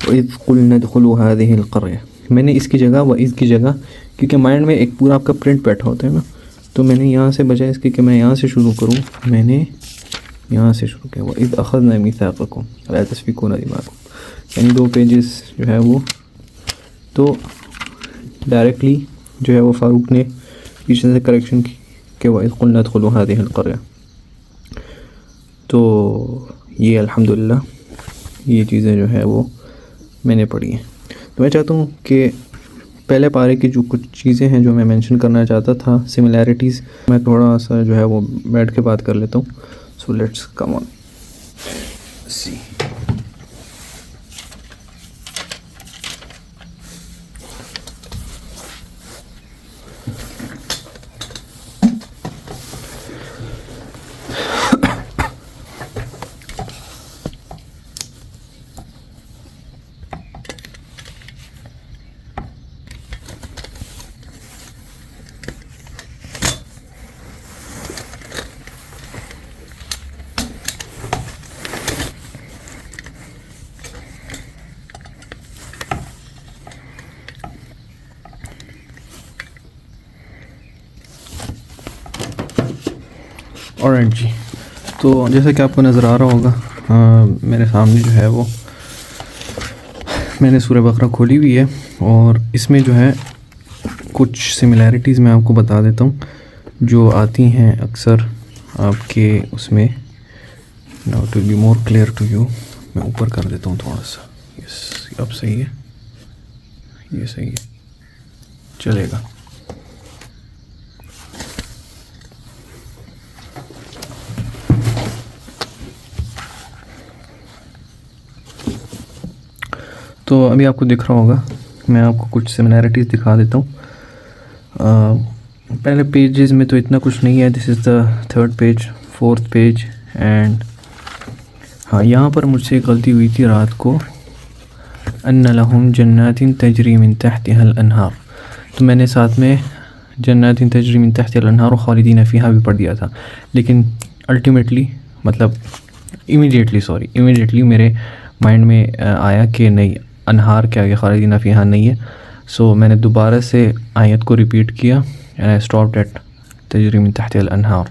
Speaker 1: وَإِذْ قُلْنَا ادْخُلُوا هَٰذِهِ الْقَرْيَةَ, میں نے اس کی جگہ وَإِذْ کی جگہ, کیونکہ مائنڈ میں ایک پورا آپ کا پرنٹ بیٹھا ہوتا ہے نا, تو میں نے یہاں سے بجائے اس کے کہ میں یہاں سے شروع کروں, میں نے یہاں سے شروع کیا وَإِذْ أَخَذْنَا مِيثَاقَكُمْ لَا تَسْفِكُونَ دِمَاءَكُمْ, یعنی دو پیجز جو ہے وہ, تو ڈائریکٹلی جو ہے وہ فاروق نے پیچھے سے کریکشن کی کہ وَإِذْ قُلْنَا ادْخُلُوا هَٰذِهِ الْقَرْيَةَ. تو یہ الحمدللہ یہ چیزیں جو ہے وہ میں نے پڑھی ہیں. تو میں چاہتا ہوں کہ پہلے پارے کی جو کچھ چیزیں ہیں جو میں مینشن کرنا چاہتا تھا, سملیرٹیز, میں تھوڑا سا جو ہے وہ بیٹھ کے بات کر لیتا ہوں. So let's come on C. All right جی, تو جیسا کہ آپ کو نظر آ رہا ہوگا میرے سامنے جو ہے وہ میں نے سورہ بقرہ کھولی ہوئی ہے, اور اس میں جو ہے کچھ سملیرٹیز میں آپ کو بتا دیتا ہوں جو آتی ہیں اکثر آپ کے اس میں. Now to be more clear to you, میں اوپر کر دیتا ہوں تھوڑا سا. یس, اب صحیح ہے, یہ صحیح ہے, چلے گا. تو ابھی آپ کو دکھ رہا ہوگا, میں آپ کو کچھ سملیرٹیز دکھا دیتا ہوں. پہلے پیجز میں تو اتنا کچھ نہیں ہے, دس is the 3rd page, 4th page, and ہاں یہاں پر مجھ سے ایک غلطی ہوئی تھی رات کو, ان لہم جنات تجری من تحتها الانہار, تو میں نے ساتھ میں جنات تجری من تحتها الانہار خالدین فیہا بھی پڑھ دیا تھا, لیکن الٹیمیٹلی مطلب امیڈیٹلی میرے مائنڈ میں آیا کہ نہیں, انہار کے آگے خالدین فیہا نہیں ہے. سو میں نے دوبارہ سے آیت کو ریپیٹ کیا, اینڈ آئی اسٹاپڈ ایٹ تجری من تحتها الانہار,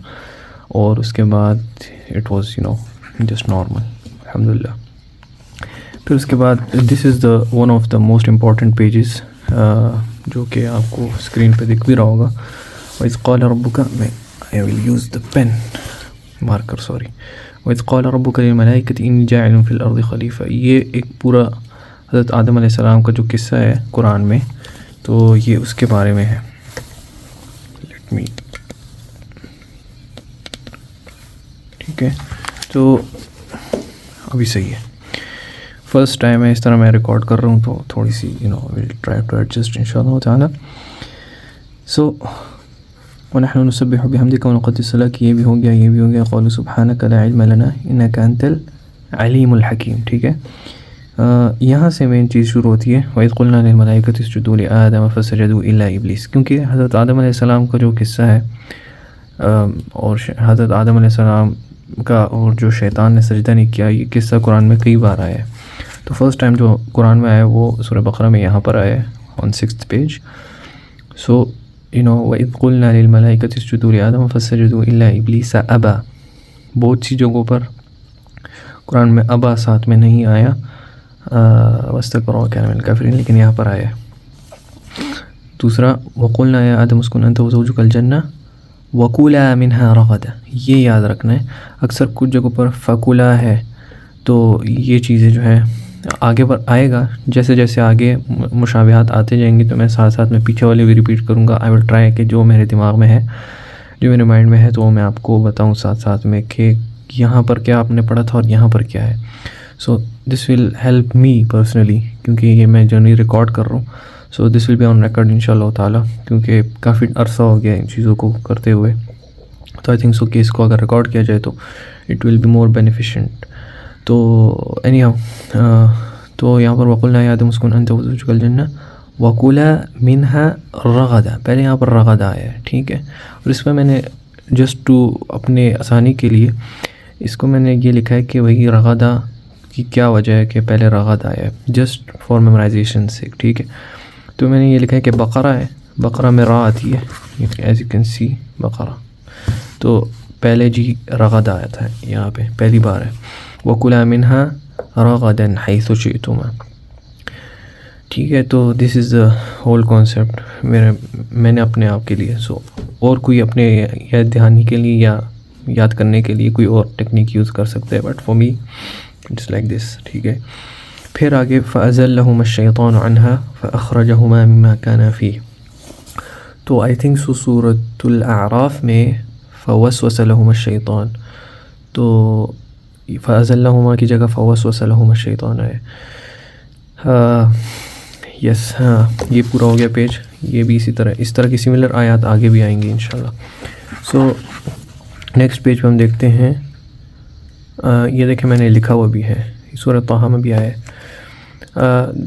Speaker 1: اور اس کے بعد اٹ واز جسٹ نارمل الحمدللہ. پھر اس کے بعد this is the one of the most important pages جو کہ آپ کو اسکرین پہ دکھ بھی رہا ہوگا. وَإِذْ قَالَ رَبُّكَ, I will use the pen marker, sorry. وَإِذْ قَالَ رَبُّكَ لِلْمَلَائِكَةِ إِنِّي جَاعِلٌ فِي الْأَرْضِ خَلِيفَةً, یہ ایک پورا حضرت آدم علیہ السلام کا جو قصہ ہے قرآن میں, تو یہ اس کے بارے میں ہے. لیٹ می, ٹھیک ہے, تو ابھی صحیح ہے. فرسٹ ٹائم ہے اس طرح میں ریکارڈ کر رہا ہوں, تو تھوڑی سی ویل ٹرائی ٹو ایڈجسٹ ان شاء اللہ تعالیٰ. سو وَنَحْنُ نُسَبِّحُ بِحَمْدِكَ وَنُقَدِّسُ لَكَ, یہ بھی ہو گیا, یہ بھی ہو گیا. قَالُوا سُبْحَانَكَ لَا عِلْمَ لَنَا إِنَّكَ أَنْتَ الْعَلِيمُ الْحَكِيمُ. ٹھیک ہے, یہاں سے مین چیز شروع ہوتی ہے وَإِذْ قُلْنَا لِلْمَلَائِكَةِ اسْجُدُوا لِآدَمَ فَسَجَدُوا إِلَّا إِبْلِيسَ, کیونکہ حضرت آدم علیہ السلام کا جو قصہ ہے, اور حضرت آدم علیہ السلام کا اور جو شیطان نے سجدہ نہیں کیا, یہ قصہ قرآن میں کئی بار آیا ہے. تو فرسٹ ٹائم جو قرآن میں آیا وہ سورہ بقرہ میں یہاں پر آیا ہے آن 6th پیج. سو وَإِذْ قُلْنَا لِلْمَلَائِكَةِ اسْجُدُوا لِآدَمَ فَسَجَدُوا إِلَّا إِبْلِيسَ أَبَى, بہت سی جگہوں پر قرآن میں ابا ساتھ میں نہیں آیا، واستکبروا وکان من الکافرین، لیکن یہاں پر آیا ہے۔ دوسرا وقلنا یا آدم اسکن انت وزوجک الجنہ وکولا منہا رغدا، یہ یاد رکھنا ہے۔ اکثر کچھ جگہوں پر فکولا ہے، تو یہ چیزیں جو ہے آگے پر آئے گا، جیسے جیسے آگے مشابہات آتے جائیں گے تو میں ساتھ ساتھ میں پیچھے والے بھی ریپیٹ کروں گا۔ آئی ول ٹرائی کہ جو میرے دماغ میں ہے، جو میرے مائنڈ میں ہے، تو وہ میں آپ کو بتاؤں ساتھ ساتھ میں کہ یہاں پر کیا آپ نے پڑھا تھا اور یہاں پر کیا ہے۔ سو دس ول ہیلپ می پرسنلی، کیونکہ یہ میں جرنی ریکارڈ کر رہا ہوں، سو دس will be on record in شاء اللہ تعالیٰ، کیونکہ کافی عرصہ ہو گیا ان چیزوں کو کرتے ہوئے، تو آئی تھنک سو کہ اس کو اگر ریکارڈ کیا جائے تو اٹ ول بی مور بینیفیشینٹ۔ تو اینی ہاؤ، تو یہاں پر وقلنا یا آدم اسکن انت وزوجک الجنہ وکولا منہا رغدا، پہلے یہاں پر رغدا آیا ہے، ٹھیک ہے، اور اس میں میں نے جسٹ ٹو اپنے آسانی کے لیے اس کو میں نے یہ لکھا ہے کہ وہی رغدا کی کیا وجہ ہے کہ پہلے رغد آیا ہے، جسٹ فار میمورائزیشن سے، ٹھیک ہے۔ تو میں نے یہ لکھا ہے کہ بقرہ ہے، بقرہ میں را آتی ہے، ایز یو کین سی بقرہ، تو پہلے جی رغد آیا تھا، یہاں پہ پہلی بار ہے، وَكُلَا مِنْهَا رَغَدًا حَيْثُ شِئْتُمَا، ٹھیک ہے۔ تو دس از دا ہول کانسیپٹ میں نے اپنے آپ کے لیے، سو اور کوئی اپنے یاد دہانی کے لیے یا یاد کرنے کے لیے کوئی اور ٹیکنیک یوز کر سکتے ہیں، but for me it's like this, ٹھیک ہے۔ پھر آگے فَأَزَلَّهُمَا الشَّيْطَانُ عَنْهَا فَأَخْرَجَهُمَا مِمَّا كَانَا فِيهِ، تو آئی تھنک سو سورۃ الاعراف میں فَوَسْوَسَ لَهُمَا الشَّيْطَانُ، تو فَأَزَلَّهُمَا کی جگہ فَوَسْوَسَ لَهُمَا الشَّيْطَانُ ہے، یس، ہاں یہ پورا ہو گیا پیج۔ یہ بھی اس طرح کی سملر آیات آگے بھی آئیں گی انشاءاللہ۔ سو نیکسٹ پیج پہ ہم دیکھتے ہیں، یہ دیکھیں میں نے لکھا ہوا بھی ہے، سورۃ طٰہٰ میں بھی آیا ہے۔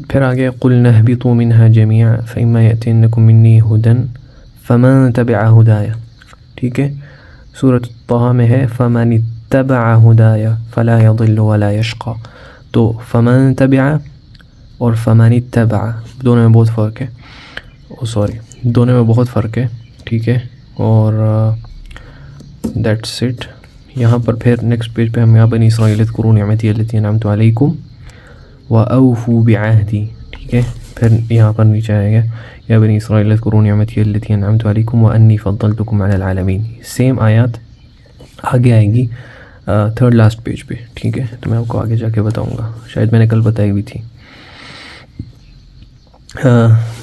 Speaker 1: پھر آگے قُلْنَا اهْبِطُوا مِنْهَا جَمِيعًا فَإِمَّا يَأْتِيَنَّكُم مِّنِّي هُدًى فَمَن تَبِعَ هُدَايَ، ٹھیک ہے۔ سورۃ طٰہٰ میں ہے فَمَنِ اتَّبَعَ هُدَايَ فَلَا يَضِلُّ وَلَا يَشْقَىٰ، تو فَمَن تَبِعَ اور فَمَنِ اتَّبَعَ دونوں میں بہت فرق ہے، دونوں میں بہت فرق ہے، ٹھیک ہے، اور دیٹس اٹ۔ یہاں پر پھر نیکسٹ پیج پہ ہم یا بنی اسرائیل اذکروا نعمتی التی انعمت علیکم واوفوا بعہدی، ٹھیک ہے۔ پھر یہاں پر نیچے آئے گا یا بنی اسرائیل اذکروا نعمتی التی انعمت علیکم وانی فضلتکم علی العالمین، سیم آیات آگے آئے گی تھرڈ لاسٹ پیج پہ، ٹھیک ہے۔ تو میں آپ کو آگے جا کے بتاؤں گا، شاید میں نے کل بتائی ہوئی تھی۔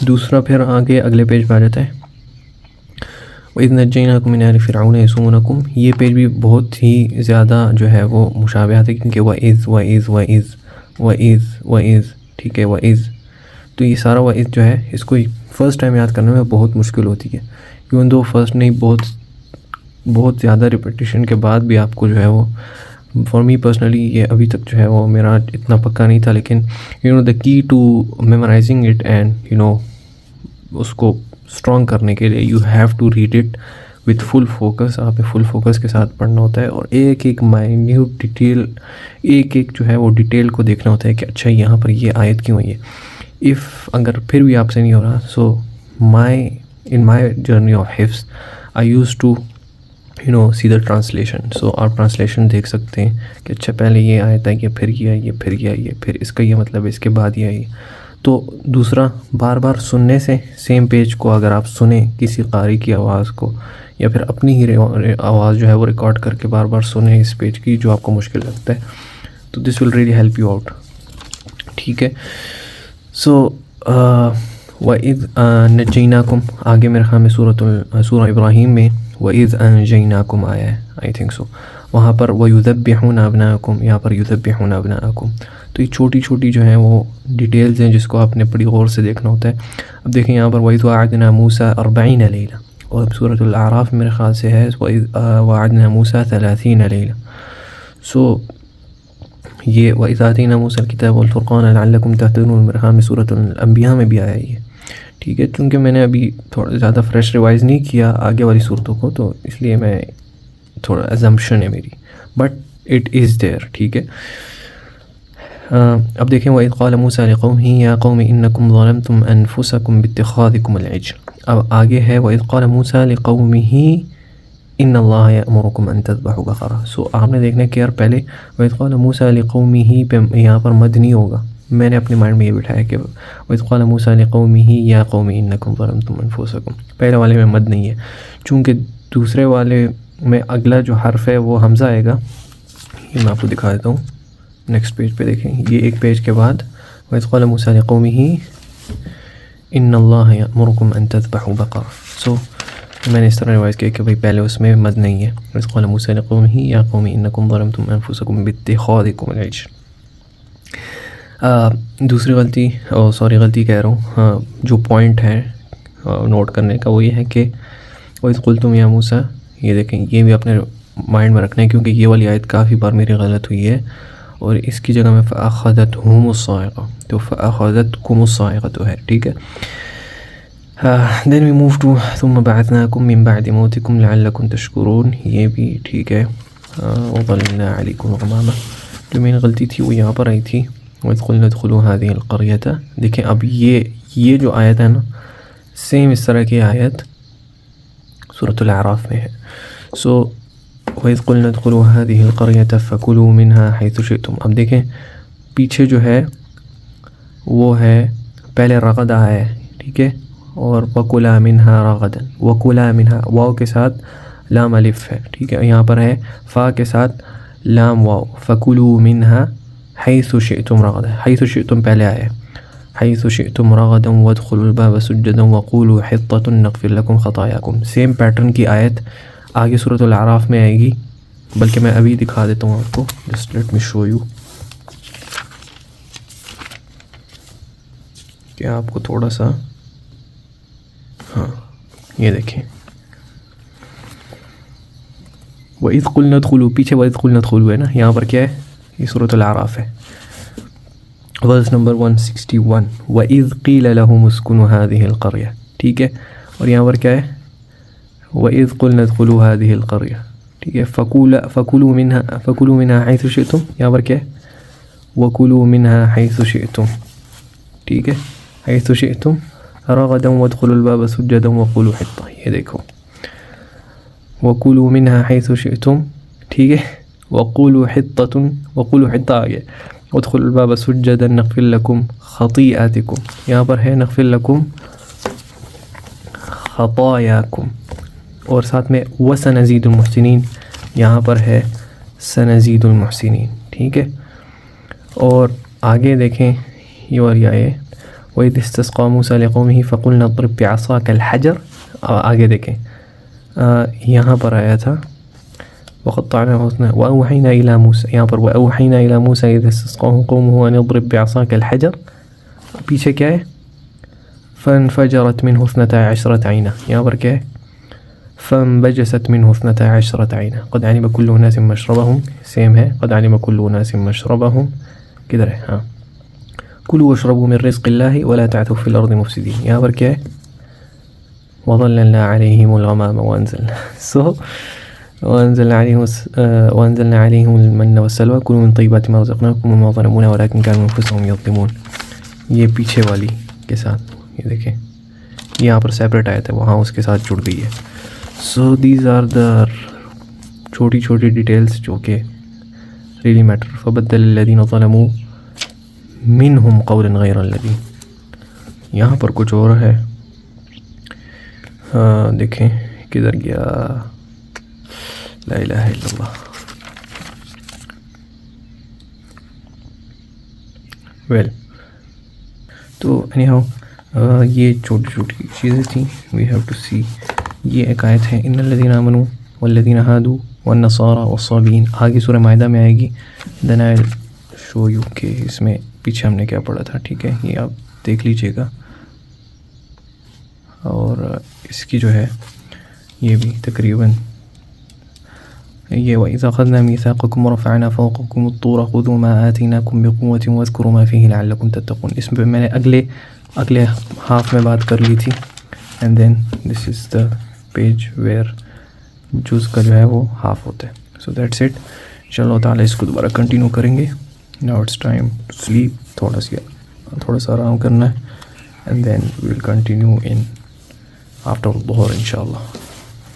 Speaker 1: دوسرا پھر آگے اگلے پیج پہ آ جاتا ہے وَإِذْ نَجَّيْنَاكُم مِّنْ آلِ فِرْعَوْنَ يَسُومُونَكُم، یہ پیج بھی بہت ہی زیادہ جو ہے وہ مشابہات ہے، کیونکہ وَإِذْ، ٹھیک ہے، وَإِذْ، تو یہ سارا وَإِذْ جو ہے اس کو فرسٹ ٹائم یاد کرنے میں بہت مشکل ہوتی ہے، ایون دو فرسٹ نہیں، بہت زیادہ ریپیٹیشن کے بعد بھی آپ کو جو ہے وہ، فار می پرسنلی یہ ابھی تک جو ہے وہ میرا اتنا پکا نہیں تھا، لیکن the key to memorising it and اس کو اسٹرانگ کرنے کے لیے you have to read it with full focus, آپ نے فل فوکس کے ساتھ پڑھنا ہوتا ہے، اور ایک ایک مائنیوٹ ڈیٹیل، ایک جو ہے وہ ڈیٹیل کو دیکھنا ہوتا ہے کہ اچھا یہاں پر یہ آیت کیوں ہے۔ اگر پھر بھی آپ سے نہیں ہو رہا، سو ان مائی جرنی آف حفظ I used to see the translation, so آپ ٹرانسلیشن دیکھ سکتے ہیں کہ اچھا پہلے یہ آیت ہے، یہ پھر یہ پھر اس کا یہ مطلب ہے، اس کے بعد یہ تو دوسرا بار بار سننے سے، سیم پیج کو اگر آپ سنیں کسی قاری کی آواز کو یا پھر اپنی ہی آواز جو ہے وہ ریکارڈ کر کے بار بار سنیں اس پیج کی جو آپ کو مشکل لگتا ہے، تو this will really help you out, ٹھیک ہے۔ سو وَإِذْ نَجَّيْنَاكُمْ، آگے میرے خیال میں سورہ ابراہیم میں وَإِذْ أَنْجَيْنَاكُمْ آیا ہے، آئی تھنک سو، وہاں پر وَيُذَبِّحُونَ أَبْنَاءَكُمْ، یہاں پر يُذَبِّحُونَ أَبْنَاءَكُمْ، تو یہ چھوٹی چھوٹی جو ہیں وہ ڈیٹیلز ہیں جس کو آپ نے بڑی غور سے دیکھنا ہوتا ہے۔ اب دیکھیں یہاں پر وَإِذْ وَعَدْنَا مُوسَىٰ 40 لَيْلَةً، اور سورۃ الاعراف میرے خیال سے ہے وَعَدْنَا مُوسَىٰ 30 لَيْلَةً، سو یہ وَإِذْ آتَيْنَا مُوسَىٰ الْكِتَابَ وَالْفُرْقَانَ لَعَلَّكُمْ تَهْتَدُونَ میرے خیال میں سورۃ الانبیاء میں بھی آیا ہے یہ، ٹھیک ہے۔ چونکہ میں نے ابھی تھوڑا زیادہ فریش ریوائز نہیں کیا آگے والی صورتوں کو، تو اس لیے میں تھوڑا ایزمپشن ہے میری، بٹ اٹ از دیئر، ٹھیک ہے۔ اب دیکھیں وَإِذْ قَالَ مُوسَىٰ لِقَوْمِهِ يَا قَوْمِ إِنَّكُمْ ظَلَمْتُمْ أَنفُسَكُمْ بِاتِّخَاذِكُمُ الْعِجْلَ، اب آگے ہے وَإِذْ قَالَ مُوسَىٰ لِقَوْمِهِ
Speaker 4: ان اللہ یأمرکم ان تذبحوا بقرہ. سو آپ نے دیکھنا کہ یار پہلے وَإِذْ قَالَ مُوسَىٰ لِقَوْمِهِ پہ یہاں پر مد نہیں ہوگا. میں نے اپنے مائنڈ میں یہ بٹھایا کہ وَإِذْ قَالَ مُوسَىٰ لِقَوْمِهِ يَا قَوْمِ إِنَّكُمْ ظَلَمْتُمْ أَنفُسَكُمْ. پہلے والے میں مد نہیں ہے، چونکہ دوسرے والے میں اگلا جو حرف ہے وہ حمزہ آئے گا. یہ میں آپ کو دکھا دیتا ہوں. نیکسٹ پیج پہ دیکھیں، یہ ایک پیج کے بعد وَإِذْ قَالَ مُوسَىٰ لِقَوْمِهِ إِنَّ اللَّهَ يَأْمُرُكُمْ أَن تَذْبَحُوا بَقَرَةً. سو میں نے اس طرح روایت کیا کہ بھائی پہلے اس میں مد نہیں ہے. وَإِذْ قَالَ مُوسَىٰ لِقَوْمِهِ يَا قَوْمِ إِنَّكُمْ ظَلَمْتُمْ أَنفُسَكُمْ بِاتِّخَاذِكُمُ الْعِجْلَ. دوسری غلطی غلطی کہہ رہا ہوں، جو پوائنٹ ہے نوٹ کرنے کا وہ یہ ہے کہ وَإِذْ قُلْتُمْ يَا مُوسَىٰ. یہ دیکھیں، یہ بھی اپنے مائنڈ میں رکھنا ہے کیونکہ یہ والی آیت کافی بار میری غلط ہوئی ہے، اور اس کی جگہ میں فَأَخَذَتْهُمُ الصَّاعِقَةُ، تو فَأَخَذَتْكُمُ الصَّاعِقَةُ ہے، ٹھیک ہے. Then we move to ثُمَّ بَعَثْنَاكُم مِّن بَعْدِ مَوْتِكُمْ لَعَلَّكُمْ تَشْكُرُونَ. یہ بھی ٹھیک ہے. وَظَلَّلْنَا عَلَيْكُمْ الْغَمَامَ. جو میری غلطی تھی وہ یہاں پر آئی تھی وَإِذْ قُلْنَا ادْخُلُوا هَٰذِهِ الْقَرْيَةَ. دیکھیں اب یہ جو آیت ہے نا، سیم اس طرح کی آیت سورۃ الاعراف میں ہے. سو وَإِذْ قُلْنَا ادْخُلُوا هَٰذِهِ الْقَرْيَةَ فَكُلُوا مِنْهَا حَيْثُ شِئْتُمْ. اب دیکھیں پیچھے جو ہے وہ ہے پہلے رغدہ ہے، ٹھیک ہے، اور وَكُلَا مِنْهَا رَغَدًا. وَكُلَا مِنْهَا واو کے ساتھ لام الف ہے، ٹھیک ہے. یہاں پر ہے فا کے ساتھ لام واو. فَكُلُوا مِنْهَا حَيْثُ شِئْتُمْ رَغَدًا. حَيْثُ شِئْتُمْ پہلے آئے، حَيْثُ شِئْتُمْ رَغَدًا وَادْخُلُوا الْبَابَ سُجَّدًا وَقُولُوا حِطَّةٌ نَغْفِرْ لَكُمْ خَطَايَاكُمْ. سیم پیٹرن کی آیت آگے سورۃ الاعراف میں آئے گی، بلکہ میں ابھی دکھا دیتا ہوں آپ کو. Just let me show you کہ آپ کو تھوڑا سا، ہاں یہ دیکھیں وَإِذْ قُلْنَا ادْخُلُوا، پیچھے وَإِذْ قُلْنَا ادْخُلُوا ہے نا، یہاں پر کیا ہے؟ یہ سورۃ الاعراف ہے، ورس نمبر 161. وَإِذْ قِيلَ لَهُمُ اسْكُنُوا هَٰذِهِ الْقَرْيَةَ، ٹھیک ہے. اور یہاں پر کیا ہے؟ وَإِذْ قُلْنَا ادْخُلُوا هَٰذِهِ الْقَرْيَةَ، ٹھیک ہے. فَكُلُوا مِنْهَا حَيْثُ شِئْتُمْ. یہاں پر کیا ہے؟ وَكُلُوا مِنْهَا حَيْثُ شِئْتُمْ، ٹھیک ہے. حَيْثُ شِئْتُمْ رَغَدًا وَادْخُلُوا الْبَابَ سُجَّدًا وَقُولُوا حِطَّةٌ. یہ دیکھو وَكُلُوا مِنْهَا حَيْثُ شِئْتُمْ، ٹھیک ہے. وَقُولُوا حِطَّةٌ، وَقُولُوا حِطَّة آ گیا. وَادْخُلُوا الْبَابَ سُجَّدًا نَغْفِرْ لَكُمْ خَطِيئَاتِكُمْ. یہاں پر ہے نَغْفِرْ لَكُمْ خَطَايَاكُمْ، اور ساتھ میں وَسَنَزِيدُ الْمُحْسِنِينَ. یہاں پر ہے سَنَزِيدُ الْمُحْسِنِينَ، ٹھیک ہے. اور آگے دیکھیں یہ والی آئے وَإِذِ اسْتَسْقَىٰ مُوسَىٰ لِقَوْمِهِ فَقُلْنَا اضْرِب بِّعَصَاكَ الْحَجَرَ. آگے دیکھیں یہاں پر آیا تھا وَقَطَّعْنَاهُ اثْنَيْنِ وَأَوْحَيْنَا إِلَىٰ مُوسَىٰ. یہاں پر وَأَوْحَيْنَا إِلَىٰ مُوسَىٰ إِذِ اسْتَسْقَاهُ قَوْمُهُ أَنِ اضْرِب بِّعَصَاكَ الْحَجَرَ. پیچھے کیا ہے؟ فَانْفَجَرَتْ مِنْهُ اثْنَتَا عَشْرَةَ عَيْنًا. یہاں پر کیا ہے؟ فَانْبَجَسَتْ مِنْهُ اثْنَتَا عَشْرَةَ عَيْنًا قَدْ عَلِمَ كُلُّ أُنَاسٍ مَّشْرَبَهُمْ. سیم ہے، قَدْ عَلِمَ كُلُّ أُنَاسٍ مَّشْرَبَهُمْ. کدھر ہے؟ ہاں كُلُوا وَاشْرَبُوا مِن رِّزْقِ اللَّهِ وَلَا تَعْثُوا فِي الْأَرْضِ مُفْسِدِينَ. یہاں پر کیا ہے؟ وَظَلَّلْنَا عَلَيْهِمُ الْغَمَامَ وَأَنزَلْنَا عَلَيْهِمُ الْمَنَّ وَالسَّلْوَىٰ كُلُوا مِن طَيِّبَاتِ مَا رَزَقْنَاكُمْ وَمَا ظَلَمُونَا وَلَٰكِن كَانُوا أَنفُسَهُمْ يَظْلِمُونَ. یہ پیچھے والی کے ساتھ یہ دیکھیں، یہاں پر سیپریٹ آیا تھا، وہاں اس کے ساتھ جڑ گئی ہے. سو دیز آر دا چھوٹی چھوٹی ڈیٹیلس جو کہ ریلی میٹر. فَبَدَّلَ الَّذِينَ ظَلَمُوا مِنْهُمْ قَوْلًا غَيْرَ الَّذِي. یہاں پر کچھ اور ہے، دیکھیں کدھر گیا؟ لا الہ الا اللہ. تو اینی ہاؤ یہ چھوٹی چھوٹی چیزیں تھیں. وی ہیو ٹو سی. یہ ایک آیت ہے ان الذین آمنوا والذین ہادوا والنصارى والصابئین. آگے سورہ مائدہ میں آئے گی. دین آئی شو یو کہ اس میں پیچھے ہم نے کیا پڑھا تھا، ٹھیک ہے. یہ آپ دیکھ لیجئے گا. اور اس کی جو ہے یہ بھی تقریباً یہ وَإِذَا أَخَذْنَا مِيثَاقَكُمْ وَرَفَعْنَا فَوْقَكُمُ الطُّورَ خُذُوا مَا آتَيْنَاكُمْ بِقُوَّةٍ وَاذْكُرُوا مَا فِيهِ لَعَلَّكُمْ تَتَّقُونَ. اس میں نے اگلے ہاف میں بات کر لی تھی. And then this is the page where جز کا جو ہے وہ ہاف ہوتا ہے. So that's it. ان شاء اللہ تعالیٰ اس کو دوبارہ کنٹینیو کریں گے. Now it's time to sleep. تھوڑا سا آرام کرنا ہے. And then we will continue in after الظہر ان شاء اللہ.